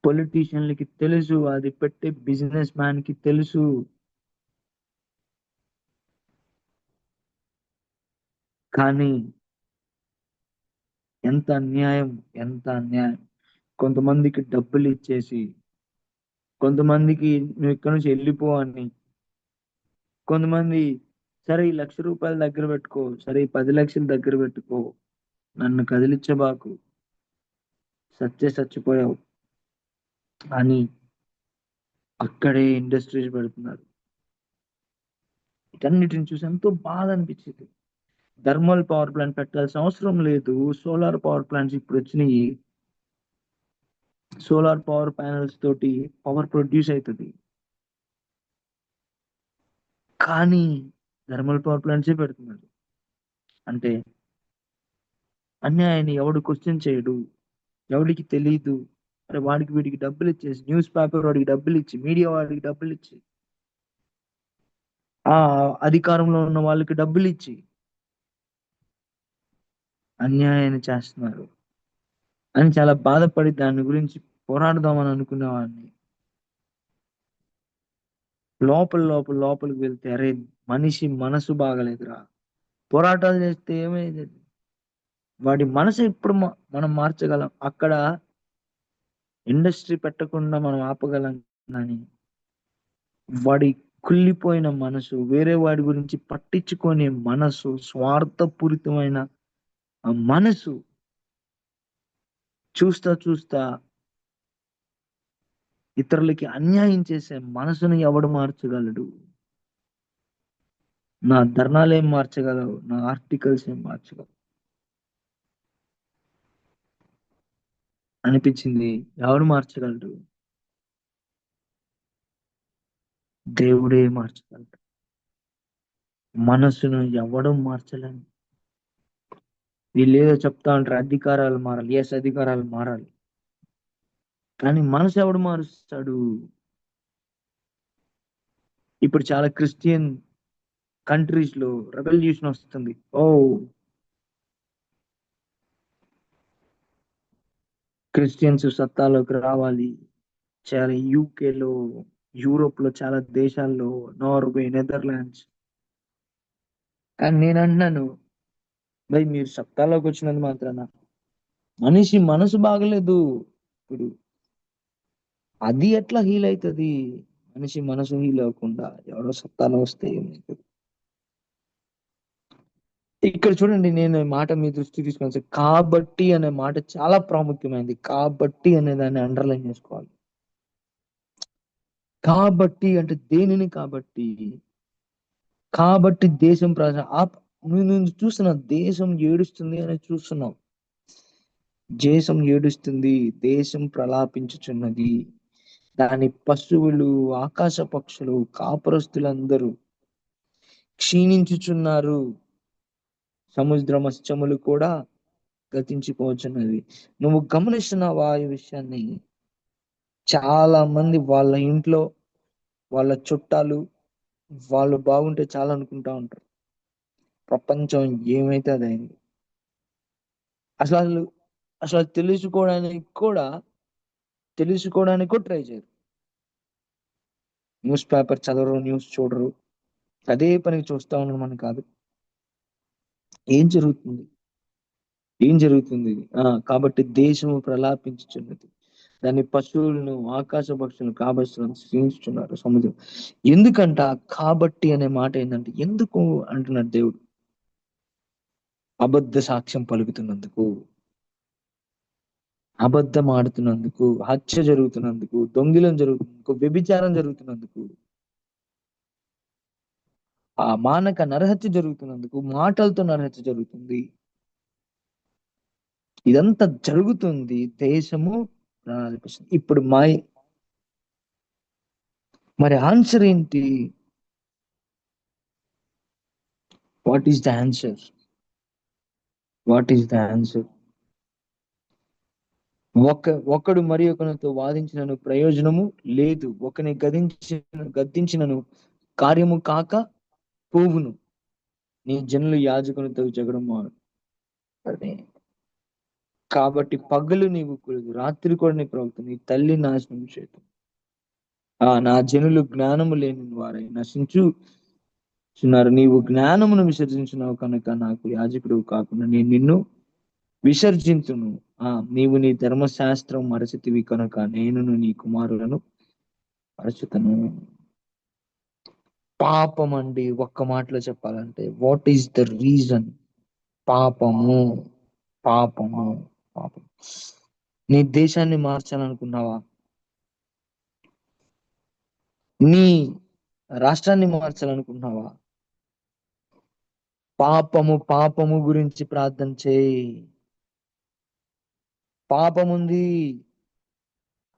పొలిటీషియన్లకి తెలుసు, అది పెట్టే బిజినెస్ మ్యాన్ కి తెలుసు. కానీ ఎంత అన్యాయం, ఎంత అన్యాయం. కొంతమందికి డబ్బులు ఇచ్చేసి, కొంతమందికి నువ్వు ఇక్కడ నుంచి వెళ్ళిపో అని, కొంతమంది సరే ఈ ₹1,00,000 దగ్గర పెట్టుకో, సరే ఈ 10 లక్షలు దగ్గర పెట్టుకో, నన్ను కదిలించబాకు, చచ్చిపోయావు అని అక్కడే ఇండస్ట్రీస్ పెడుతున్నారు. వీటన్నిటిని చూసి ఎంతో బాధ అనిపించింది. థర్మల్ పవర్ ప్లాంట్ పెట్టాల్సిన అవసరం లేదు, సోలార్ పవర్ ప్లాంట్స్ ఇప్పుడు వచ్చినాయి, సోలార్ పవర్ ప్యానల్స్ తోటి పవర్ ప్రొడ్యూస్ అవుతుంది. కానీ థర్మల్ పవర్ ప్లాంట్సే పెడుతున్నారు. అంటే అన్యాయాన్ని ఎవడు క్వశ్చన్ చేయడు, ఎవడికి తెలీదు. అరే వాడికి వీడికి డబ్బులు ఇచ్చేసి, న్యూస్ పేపర్ వాడికి డబ్బులు ఇచ్చి, మీడియా వాడికి డబ్బులు ఇచ్చి, ఆ అధికారంలో ఉన్న వాళ్ళకి డబ్బులు ఇచ్చి అన్యాయాన్ని చేస్తున్నారు అని చాలా బాధపడి దాని గురించి పోరాడదామని అనుకునేవాడిని. లోపలికి వెళ్తే అరే మనిషి మనసు బాగలేదురా, పోరాటాలు చేస్తే ఏమైంది, వాడి మనసు ఎప్పుడు మనం మార్చగలం. అక్కడ ఇండస్ట్రీ పెట్టకుండా మనం ఆపగలం, కానీ వాడి కుళ్ళిపోయిన మనసు, వేరే వాడి గురించి పట్టించుకునే మనసు, స్వార్థపూరితమైన ఆ మనసు చూస్తా ఇతరులకి అన్యాయం చేసే మనసును ఎవడు మార్చగలడు? నా ధర్నాలు ఏం మార్చగలవు, నా ఆర్టికల్స్ ఏం మార్చగలవు అనిపించింది. ఎవడు మార్చగలడు? దేవుడే మార్చగలడు. మనసును ఎవడు మార్చలేను. వీళ్ళు ఏదో చెప్తా ఉంటారు అధికారాలు మారాలి, ఎస్ అధికారాలు మారాలి, కానీ మనసు ఎవడు మారుస్తాడు? ఇప్పుడు చాలా క్రిస్టియన్ కంట్రీస్ లో రెవల్యూషన్ వస్తుంది. క్రిస్టియన్స్ సత్తాలోకి రావాలి. చాలా యూకేలో, యూరోప్ లో, చాలా దేశాల్లో, నార్వే, నెదర్లాండ్స్. కానీ నేను అంటున్నాను, భయ్ మీరు సత్తాలోకి వచ్చినది మాత్రాన మనిషి మనసు బాగలేదు. ఇప్పుడు అది ఎట్లా హీల్ అవుతుంది? మనిషి మనసు హీల్ అవ్వకుండా ఎవరో సత్తాలో వస్తే ఏమవుతుంది? ఇక్కడ చూడండి, నేను ఈ మాట మీ దృష్టికి తీసుకొని, కాబట్టి అనే మాట చాలా ప్రాముఖ్యమైనది. కాబట్టి అనే దాన్ని అండర్లైన్ చేసుకోవాలి. కాబట్టి అంటే దేనిని? కాబట్టి దేశం నేను చూస్తున్నా, దేశం ఏడుస్తుంది అని చూస్తున్నాం. దేశం ఏడుస్తుంది, దేశం ప్రలాపించుచున్నది. దాని పశువులు, ఆకాశ పక్షులు, కాపురస్తులందరూ క్షీణించుచున్నారు. సముద్ర మత్స్యములు కూడా గతించిపోతున్నది. నువ్వు గమనిస్తున్నావా ఈ విషయాన్ని? చాలా మంది వాళ్ళ ఇంట్లో వాళ్ళ చుట్టాలు వాళ్ళు బాగుంటే చాలా అనుకుంటా ఉంటారు. ప్రపంచం ఏమైతే అదైంది. అసలు అసలు తెలుసుకోవడానికి కూడా ట్రై చేయరు. న్యూస్ పేపర్ చదవరు, న్యూస్ చూడరు, అదే పనికి చూస్తా ఉండడం మనం కాదు. ఏం జరుగుతుంది? కాబట్టి దేశము ప్రలాపించుచున్నది, దాని పశువులను, ఆకాశ పక్షులను, కాబస్తులను క్షీణించుచున్నారు సముద్రం. ఎందుకంట కాబట్టి అనే మాట ఏంటంటే, ఎందుకు అంటున్నాడు దేవుడు? అబద్ధ సాక్ష్యం పలుకుతున్నందుకు, అబద్ధం ఆడుతున్నందుకు, హత్య జరుగుతున్నందుకు, దొంగిలం జరుగుతున్నందుకు, వ్యభిచారం జరుగుతున్నందుకు. ఆ మానక నరహత్య జరుగుతున్నందుకు మాటలతో నరహత్య జరుగుతుంది. ఇదంతా జరుగుతుంది. దేశము ప్రణాళిక చేస్తుంది. ఇప్పుడు మరి ఆన్సర్ ఏంటి? What is the answer? What is the answer? ఒకడు మరి ఒకనితో వాదించినను ప్రయోజనము లేదు, ఒకని గద్దించినను కార్యము కాక పోవును. నీ జనులు యాజకునితో జగడము అదే. కాబట్టి పగలు నీవు కూడదు, రాత్రి కూడా నీ ప్రవక్త, నీ తల్లి నాశనం చేతు. నా జనులు జ్ఞానము లేని వారై నశించుచున్నారు. నీవు జ్ఞానమును విసర్జించున్నావు కనుక నాకు యాజకుడు కాకుండా నేను నిన్ను విసర్జించును. నీవు నీ ధర్మశాస్త్రం మరచితివి కనుక నేను నీ కుమారులను మరచుతను. పాపం అండి, ఒక్క మాటలో చెప్పాలంటే వాట్ ఈస్ ద రీజన్? పాపము, పాపము, పాపం. నీ దేశాన్ని మార్చాలనుకున్నావా? నీ రాష్ట్రాన్ని మార్చాలనుకున్నావా? పాపము గురించి ప్రార్థన చేయి. పాపముంది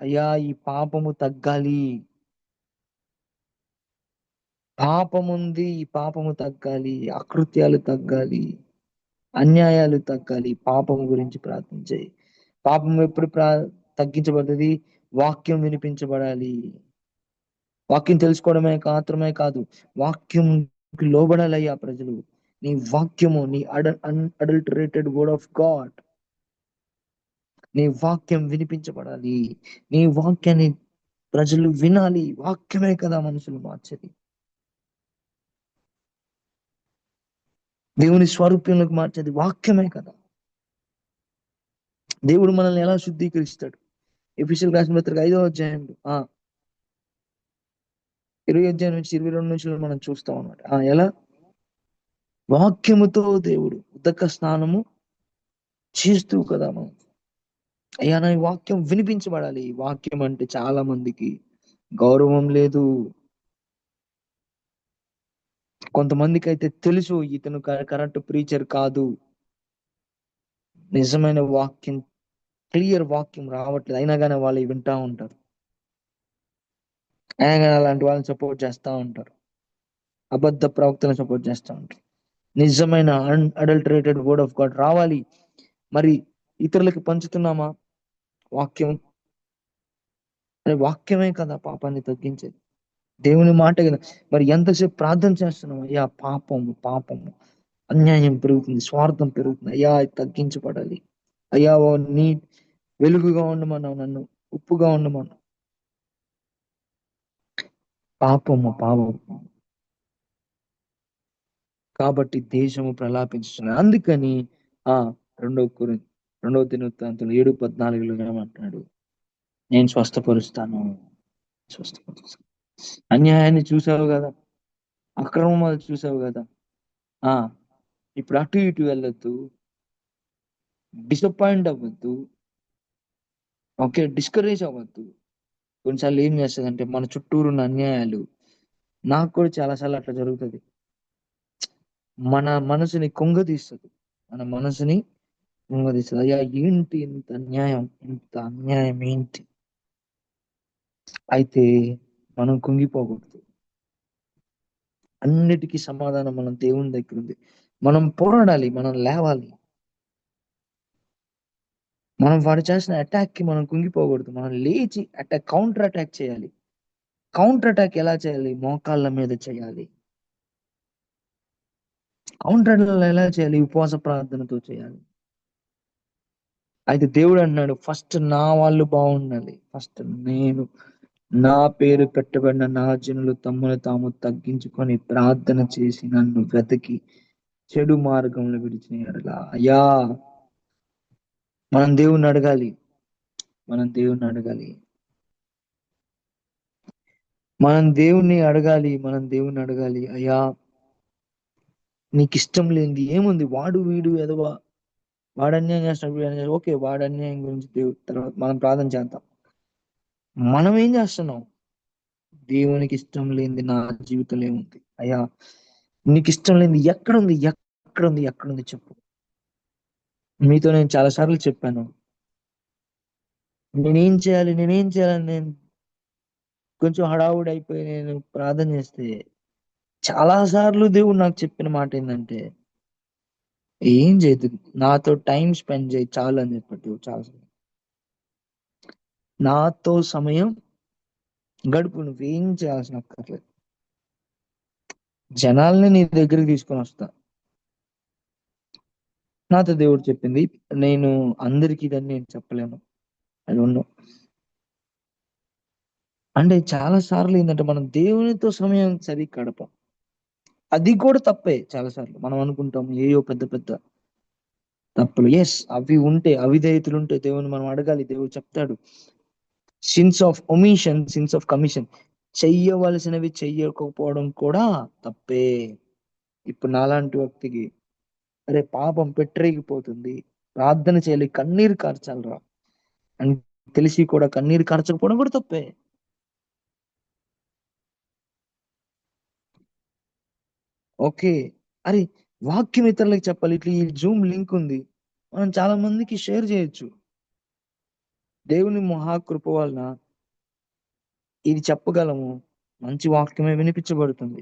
అయ్యా, ఈ పాపము తగ్గాలి. పాపముంది, ఈ పాపము తగ్గాలి. అకృత్యాలు తగ్గాలి, అన్యాయాలు తగ్గాలి. పాపము గురించి ప్రార్థన చేయి. పాపం ఎప్పుడు తగ్గించబడుతుంది? వాక్యం వినిపించబడాలి. వాక్యం తెలుసుకోవడమే మాత్రమే కాదు, వాక్యం లోబడాలయ్యా ప్రజలు. నీ వాక్యము, నీ అన్అడల్టరేటెడ్ వర్డ్ ఆఫ్ గాడ్, నీ వాక్యం వినిపించబడాలి. నీ వాక్యాన్ని ప్రజలు వినాలి. వాక్యమే కదా మనుషులు మార్చేది. దేవుని స్వరూపంలోకి మార్చేది వాక్యమే కదా. దేవుడు మనల్ని ఎలా శుద్ధీకరిస్తాడు? ఎఫెసీయులకు రాసిన పత్రిక 5వ అధ్యాయంలో 20 అధ్యాయం నుంచి 22 నుంచి మనం చూస్తాం అన్నమాట. ఎలా? వాక్యముతో దేవుడు ఉదక స్నానము చేస్తూ కదా మనం. అయ్యా, నా వాక్యం వినిపించబడాలి. వాక్యం అంటే చాలా మందికి గౌరవం లేదు. కొంతమందికి అయితే తెలుసు ఇతను కరెక్ట్ ప్రీచర్ కాదు, నిజమైన వాక్యం, క్లియర్ వాక్యం రావట్లేదు, అయినా కానీ వాళ్ళు వింటా ఉంటారు. అయినా కానీ అలాంటి వాళ్ళని సపోర్ట్ చేస్తూ ఉంటారు. అబద్ధ ప్రవక్తలను సపోర్ట్ చేస్తూ ఉంటారు. నిజమైన అన్అడల్టరేటెడ్ వర్డ్ ఆఫ్ గాడ్ రావాలి. మరి ఇతరులకు పంచుతున్నామా వాక్యం? అనే వాక్యమే కదా పాపాన్ని తగ్గించేది, దేవుని మాట కదా. మరి ఎంతసేపు ప్రార్థన చేస్తున్నాం? అయ్యా, పాపము, అన్యాయం పెరుగుతుంది, స్వార్థం పెరుగుతుంది. అయ్యా, తగ్గించబడాలి. అయ్యా, నీ వెలుగుగా ఉండమన్నావు, నన్ను ఉప్పుగా ఉండమన్నావు. పాపము. కాబట్టి దేశము ప్రలాపించుతున్నారు. అందుకని 2 దినవృత్తాంతం 7:14 ఏమంటున్నాడు? నేను స్వస్థపరుస్తాను. అన్యాయాన్ని చూసావు కదా, అక్రమాలు చూసావు కదా. ఇప్పుడు అటు ఇటు వెళ్ళొద్దు, డిసప్పాయింట్ అవ్వద్దు, ఓకే, డిస్కరేజ్ అవ్వద్దు. కొన్నిసార్లు ఏం చేస్తుందంటే మన చుట్టూరు ఉన్న అన్యాయాలు, నాకు కూడా చాలాసార్లు అట్లా జరుగుతుంది, మన మనసుని కుంగదీస్తుంది. అయ్యా, ఏంటి ఇంత అన్యాయం ఏంటి? అయితే మనం కుంగిపోకూడదు. అన్నిటికీ సమాధానం మనం దేవుని దగ్గర ఉంది. మనం పోరాడాలి, మనం లేవాలి. మనం వాడు చేసిన అటాక్ కి మనం కుంగిపోకూడదు. మనం లేచి కౌంటర్ అటాక్ చేయాలి. కౌంటర్ అటాక్ ఎలా చేయాలి? మోకాళ్ళ మీద చేయాలి. కౌంటర్ ఎలా చేయాలి? ఉపవాస ప్రార్థనతో చేయాలి. అయితే దేవుడు అంటున్నాడు, ఫస్ట్ నా వాళ్ళు బాగుండాలి. ఫస్ట్ నా పేరు పెట్టబడిన నా జనులు తమ్మును తాము తగ్గించుకొని ప్రార్థన చేసి నన్ను వెతికి చెడు మార్గంలో విడిచిన యెడల. అయ్యా, మనం దేవుణ్ణి అడగాలి. మనం దేవుణ్ణి అడగాలి. అయ్యా, నీకు ఇష్టం లేనిది ఏముంది? వాడు వీడు ఎదవా, వాడు అన్యాయం చేస్తున్నాడు, ఓకే, వాడు అన్యాయం గురించి తర్వాత మనం ప్రార్థన చేద్దాం. మనం ఏం చేస్తున్నాం? దేవునికి ఇష్టం లేనిది నా జీవితంలో ఏముంది? అయ్యా, నీకు ఇష్టం లేనిది ఎక్కడుంది, ఎక్కడుంది, ఎక్కడుంది చెప్పు. మీతో నేను చాలా సార్లు చెప్పాను, నేనేం చేయాలని నేను కొంచెం హడావుడి అయిపోయి నేను ప్రార్థన చేస్తే చాలా సార్లు దేవుడు నాకు చెప్పిన మాట ఏంటంటే, ఏం చేయదు, నాతో టైం స్పెండ్ చేయి చాలు అని చెప్పాడు చాలా సార్లు. నాతో సమయం గడుపు, నువ్వేం చేయాల్సిన అక్కర్లేదు, జనాల్ని నీ దగ్గరికి తీసుకొని వస్తా. నాతో దేవుడు చెప్పింది, నేను అందరికీ ఇదని నేను చెప్పలేను, అది ఉన్ను. అంటే చాలా సార్లు ఏంటంటే మనం దేవునితో సమయం సరిగ్గా గడపం. అది కూడా తప్పే. చాలా సార్లు మనం అనుకుంటాం ఏయో పెద్ద పెద్ద తప్పులు. ఎస్, అవి ఉంటే, అవిధేయతలు ఉంటే దేవుని మనం అడగాలి, దేవుడు చెప్తాడు. Sins of omission, sins of commission, చెయ్యవలసినవి చెయ్యకపోవడం కూడా తప్పే. ఇప్పుడు నాలాంటి వ్యక్తికి అరే పాపం పెట్టరేగిపోతుంది, ప్రార్థన చేయాలి, కన్నీరు కార్చాలరా అని తెలిసి కూడా కన్నీరు కార్చకపోవడం కూడా తప్పే. ఓకే, అరే వాక్యం ఇతరులకు చెప్పాలి, ఇట్లా ఈ జూమ్ లింక్ ఉంది, మనం చాలా మందికి షేర్ చేయొచ్చు. దేవుని మహాకృప వలన ఇది చెప్పగలము, మంచి వాక్యమే వినిపించబడుతుంది.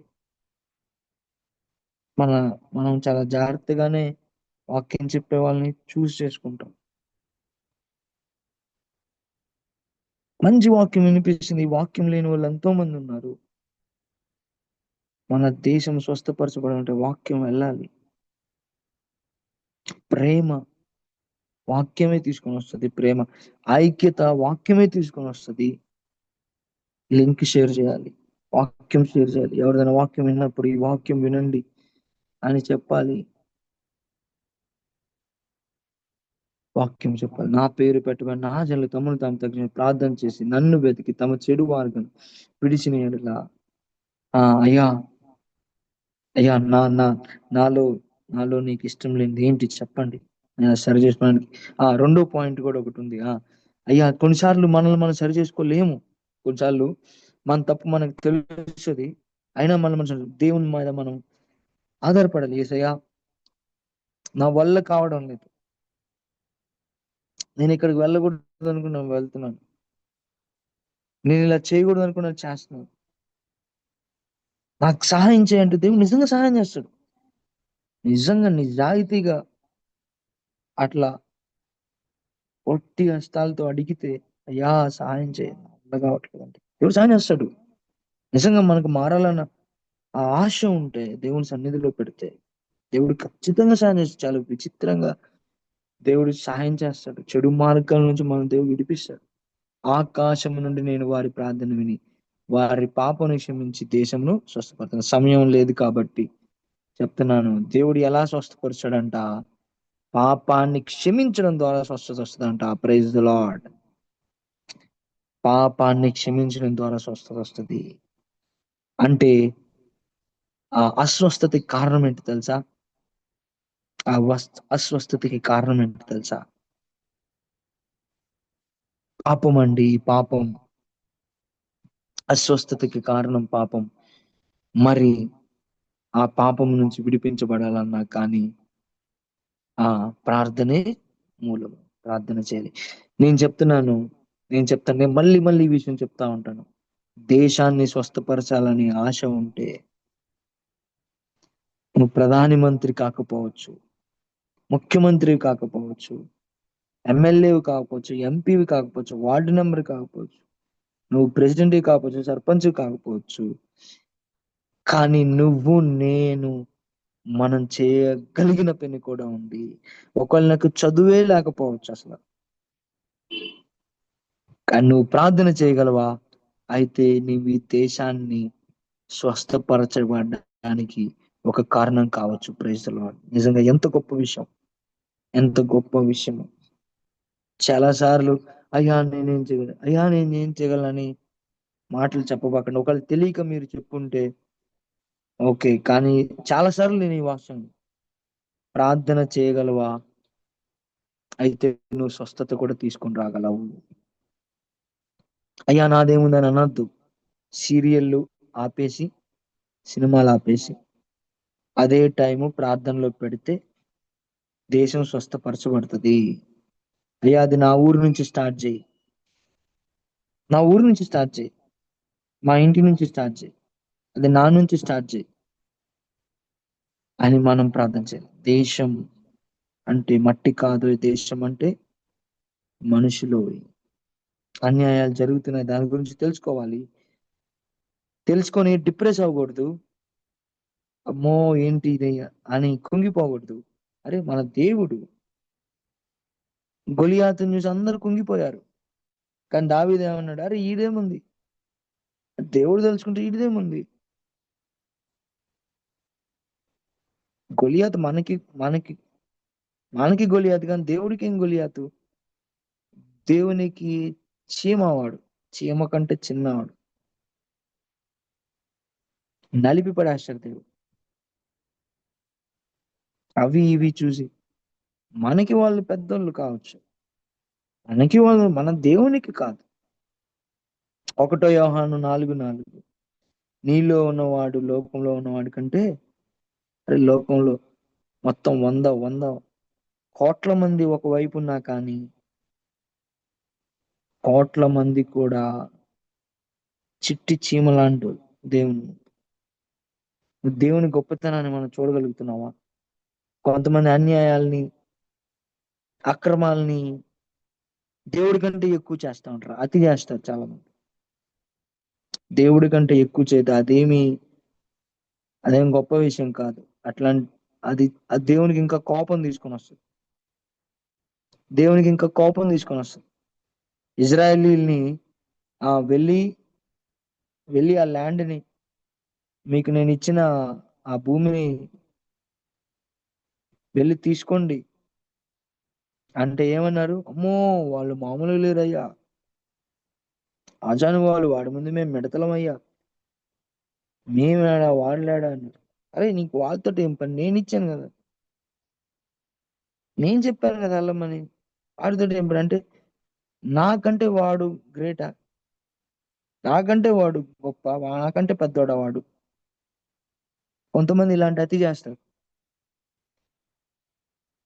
మనం చాలా జాగ్రత్తగానే వాక్యం చెప్పే వాళ్ళని చూస్ చేసుకుంటాం. మంచి వాక్యం వినిపిస్తుంది, వాక్యం లేని వాళ్ళు ఎంతో మంది ఉన్నారు. మన దేశం స్వస్థపరచబడాలంటే వాక్యం వెళ్ళాలి. ప్రేమ వాక్యమే తీసుకొని వస్తుంది, ప్రేమ ఐక్యత వాక్యమే తీసుకొని వస్తుంది. లింక్ షేర్ చేయాలి, వాక్యం షేర్ చేయాలి. ఎవరిదైనా వాక్యం విన్నప్పుడు ఈ వాక్యం వినండి అని చెప్పాలి. వాక్యం చెప్పాలి. నా పేరు పెట్టబడి నా జనులు తమను తాము తగ్గించి ప్రార్థన చేసి నన్ను వెతికి తమ చెడు మార్గం విడిచిన యెడల, అయ్యా అయ్యా నాలో నాలో నీకు ఇష్టం లేనిది ఏంటి చెప్పండి, నేను సరి చేసుకోవడానికి. రెండో పాయింట్ కూడా ఒకటి ఉంది. అయ్యా కొన్నిసార్లు మనల్ని మనం సరి చేసుకోలేము. కొన్నిసార్లు మన తప్పు మనకు తెలుస్తుంది, అయినా మనం దేవుని మీద మనం ఆధారపడాలి. యేసయ్యా నా వల్ల కావడం లేదు, నేను ఇక్కడికి వెళ్ళకూడదు అనుకున్నాను వెళ్తున్నాను, నేను ఇలా చేయకూడదు అనుకున్నాను చేస్తున్నాను, నాకు సహాయం చేయంటే దేవుడు నిజంగా సహాయం చేస్తాడు. నిజంగా నిజాయితీగా అట్లా ఒట్టి హస్తాలతో అడిగితే, అయ్యా సహాయం చేయండి వల్ల కావట్లేదు అంటే దేవుడు సహాయం చేస్తాడు. నిజంగా మనకు మారాలన్న ఆ ఆశ ఉంటే దేవుని సన్నిధిలో పెడితే దేవుడు ఖచ్చితంగా సహాయం చేస్తాడు. చాలా విచిత్రంగా దేవుడు సహాయం చేస్తాడు. చెడు మార్గాల నుంచి మనం దేవుడు విడిపిస్తాడు. ఆకాశం నుండి నేను వారి ప్రార్థన విని వారి పాపను క్షమించి దేశంను స్వస్థపడుతున్న సమయం లేదు కాబట్టి చెప్తున్నాను. దేవుడు ఎలా స్వస్థపరచాడంట, పాపాన్ని క్షమించడం ద్వారా స్వస్థత వస్తుందంట. Praise the Lord. పాపాన్ని క్షమించడం ద్వారా స్వస్థత వస్తుంది. అంటే ఆ అస్వస్థతకి కారణం ఏంటి తెలుసా? ఆ అస్వస్థతకి కారణం ఏంటి తెలుసా? పాపం అండి, పాపం. అస్వస్థతకి కారణం పాపం. మరి ఆ పాపం నుంచి విడిపించబడాలన్నా కానీ ఆ ప్రార్థనే మూలము. ప్రార్థన చేయాలి. నేను మళ్ళీ మళ్ళీ ఈ విషయం చెప్తా ఉంటాను. దేశాన్ని స్వస్థపరచాలని ఆశ ఉంటే నువ్వు ప్రధాని మంత్రి కాకపోవచ్చు, ముఖ్యమంత్రి కాకపోవచ్చు, ఎమ్మెల్యేవి కాకపోవచ్చు, ఎంపీవి కాకపోవచ్చు, వార్డు మెంబర్ కాకపోవచ్చు, నువ్వు ప్రెసిడెంట్ కాకపోవచ్చు, సర్పంచ్ కాకపోవచ్చు, కానీ నువ్వు నేను మనం చేయగలిగిన పని కూడా ఉంది. ఒకవేళ నాకు చదువే లేకపోవచ్చు అసలు, కానీ నువ్వు ప్రార్థన చేయగలవా? అయితే నీవు ఈ దేశాన్ని స్వస్థపరచబడడానికి ఒక కారణం కావచ్చు. Praise the Lord. నిజంగా ఎంత గొప్ప విషయం, ఎంత గొప్ప విషయం. చాలా సార్లు అయ్యా నేనేం చేయగలనని మాటలు చెప్పబాకండి. ఒకవేళ తెలియక మీరు చెప్పుంటే ఓకే, కానీ చాలా సార్లు నేను ఈ వాక్యం, ప్రార్థన చేయగలవా? అయితే నువ్వు స్వస్థత కూడా తీసుకొని రాగలవు. అయ్యా నాదేముందని అనొద్దు. సీరియళ్ళు ఆపేసి, సినిమాలు ఆపేసి అదే టైము ప్రార్థనలో పెడితే దేశం స్వస్థపరచబడుతుంది. అయ్యా అది నా ఊరు నుంచి స్టార్ట్ చేయి, నా ఊరు నుంచి స్టార్ట్ చేయి, మా ఇంటి నుంచి స్టార్ట్ చేయి, అది నా నుంచి స్టార్ట్ చేయి అని మనం ప్రార్థన చేయాలి. దేశం అంటే మట్టి కాదు, దేశం అంటే మనుషులు. అన్యాయాలు జరుగుతున్నాయి, దాని గురించి తెలుసుకోవాలి. తెలుసుకొని డిప్రెస్ అవ్వకూడదు. అమ్మో ఏంటి ఇది అని కుంగిపోకూడదు. అరే మన దేవుడు, గొలియాతుని చూసి అందరూ కుంగిపోయారు. కానీ దావీదు ఏమన్నాడు, అరే ఈడేముంది, దేవుడు తెలుసుకుంటే ఈడేముంది. గొలియాతు మనకి మనకి మనకి గొలియాతు, కానీ దేవుడికి ఏం గొలియాతు? దేవునికి చీమవాడు, చీమ కంటే చిన్నవాడు, నలిపి పడేస్తాడు దేవుడు. అవి ఇవి చూసి మనకి వాళ్ళు పెద్దోళ్ళు కావచ్చు, మనకి వాళ్ళు మన దేవునికి కాదు. 1 యోహాను 4:4 నీలో ఉన్నవాడు లోకంలో ఉన్నవాడి కంటే, అరే లోకంలో మొత్తం 100 కోట్ల మంది ఒకవైపు ఉన్నా కానీ కోట్ల మంది కూడా చిట్టి చీమ లాంటి దేవుని దేవుని గొప్పతనాన్ని మనం చూడగలుగుతున్నావా? కొంతమంది అన్యాయాల్ని, అక్రమాలని దేవుడి కంటే ఎక్కువ చేస్తా ఉంటారు, అతి చేస్తారు చాలా మంది. దేవుడి కంటే ఎక్కువ చేత అదేం గొప్ప విషయం కాదు. అది అది దేవునికి ఇంకా కోపం తీసుకొని వస్తుంది. దేవునికి ఇంకా కోపం తీసుకొని వస్తుంది. ఇజ్రాయేలీల్ని వెళ్ళి వెళ్ళి ఆ ల్యాండ్ని, మీకు నేను ఇచ్చిన ఆ భూమిని వెళ్ళి తీసుకోండి అంటే ఏమన్నారు? అమ్మో వాళ్ళు మామూలు లేరయ్యా, ఆజాను వాడి ముందు మేము మిడతలమయ్యా, మేమేడా వాడలేడా అన్నారు. అరే నీకు వాళ్ళతో ఏం పని, నేను ఇచ్చాను కదా, నేను చెప్పాను కదా వెళ్ళమని, వాడితో ఏం పని అంటే నాకంటే వాడు గ్రేటా, నాకంటే వాడు గొప్ప, నాకంటే పెద్దోడా వాడు. కొంతమంది ఇలాంటి అతి చేస్తారు.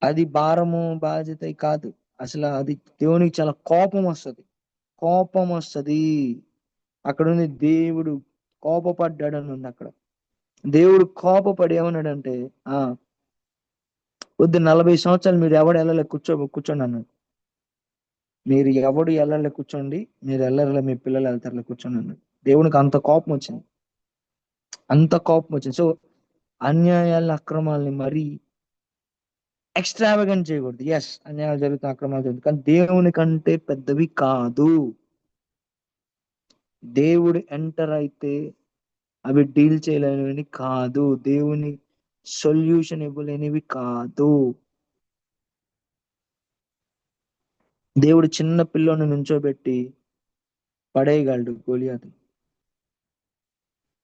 అది భారము బాధ్యత కాదు, అసలు అది దేవునికి చాలా కోపం వస్తుంది. కోపం వస్తుంది. అక్కడ ఉంది దేవుడు కోపపడ్డాడని ఉంది అక్కడ. దేవుడు కోపపడి ఏమన్నాడంటే వద్దు 40 సంవత్సరాలు మీరు ఎవడు వెళ్ళలే కూర్చోండి అన్నాడు. మీరు ఎవడు వెళ్ళలే కూర్చోండి, మీరు వెళ్ళలే మీ పిల్లలు వెళ్తారులే కూర్చోండి అన్నాడు. దేవునికి అంత కోపం వచ్చింది, అంత కోపం వచ్చింది. సో అన్యాయాలను, అక్రమాలని మరీ ఎక్స్ట్రావగెంట్ చేయకూడదు. ఎస్, అన్యాయాలు జరుగుతాయి, అక్రమాలు జరుగుతాయి, కానీ దేవుని కంటే పెద్దవి కాదు. దేవుడు ఎంటర్ అయితే అవి డీల్ చేయలేనివి కాదు, దేవుని సొల్యూషన్ ఇవ్వలేనివి కాదు. దేవుడు చిన్న పిల్లోని నుంచోబెట్టి పడేయగలడు గొలియాతు.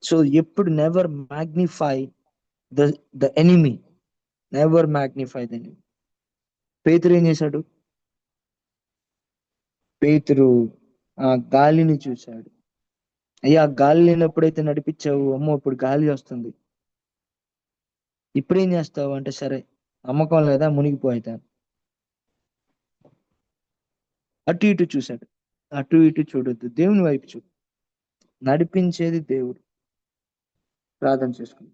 సో ఎప్పుడు never magnify the enemy, never magnify the enemy. పేతురు ఏం చేశాడు? పేతురు ఆ గాలిని చూశాడు. అయ్యా గాలి లేనప్పుడైతే నడిపించావు, అమ్మో ఇప్పుడు గాలి వస్తుంది, ఇప్పుడేం చేస్తావు అంటే, సరే నమ్మకం లేదా మునిగిపోతాను. అటు ఇటు చూశాడు. అటు ఇటు చూడొద్దు, దేవుని వైపు చూడు. నడిపించేది దేవుడు. ప్రార్థన చేసుకుంది.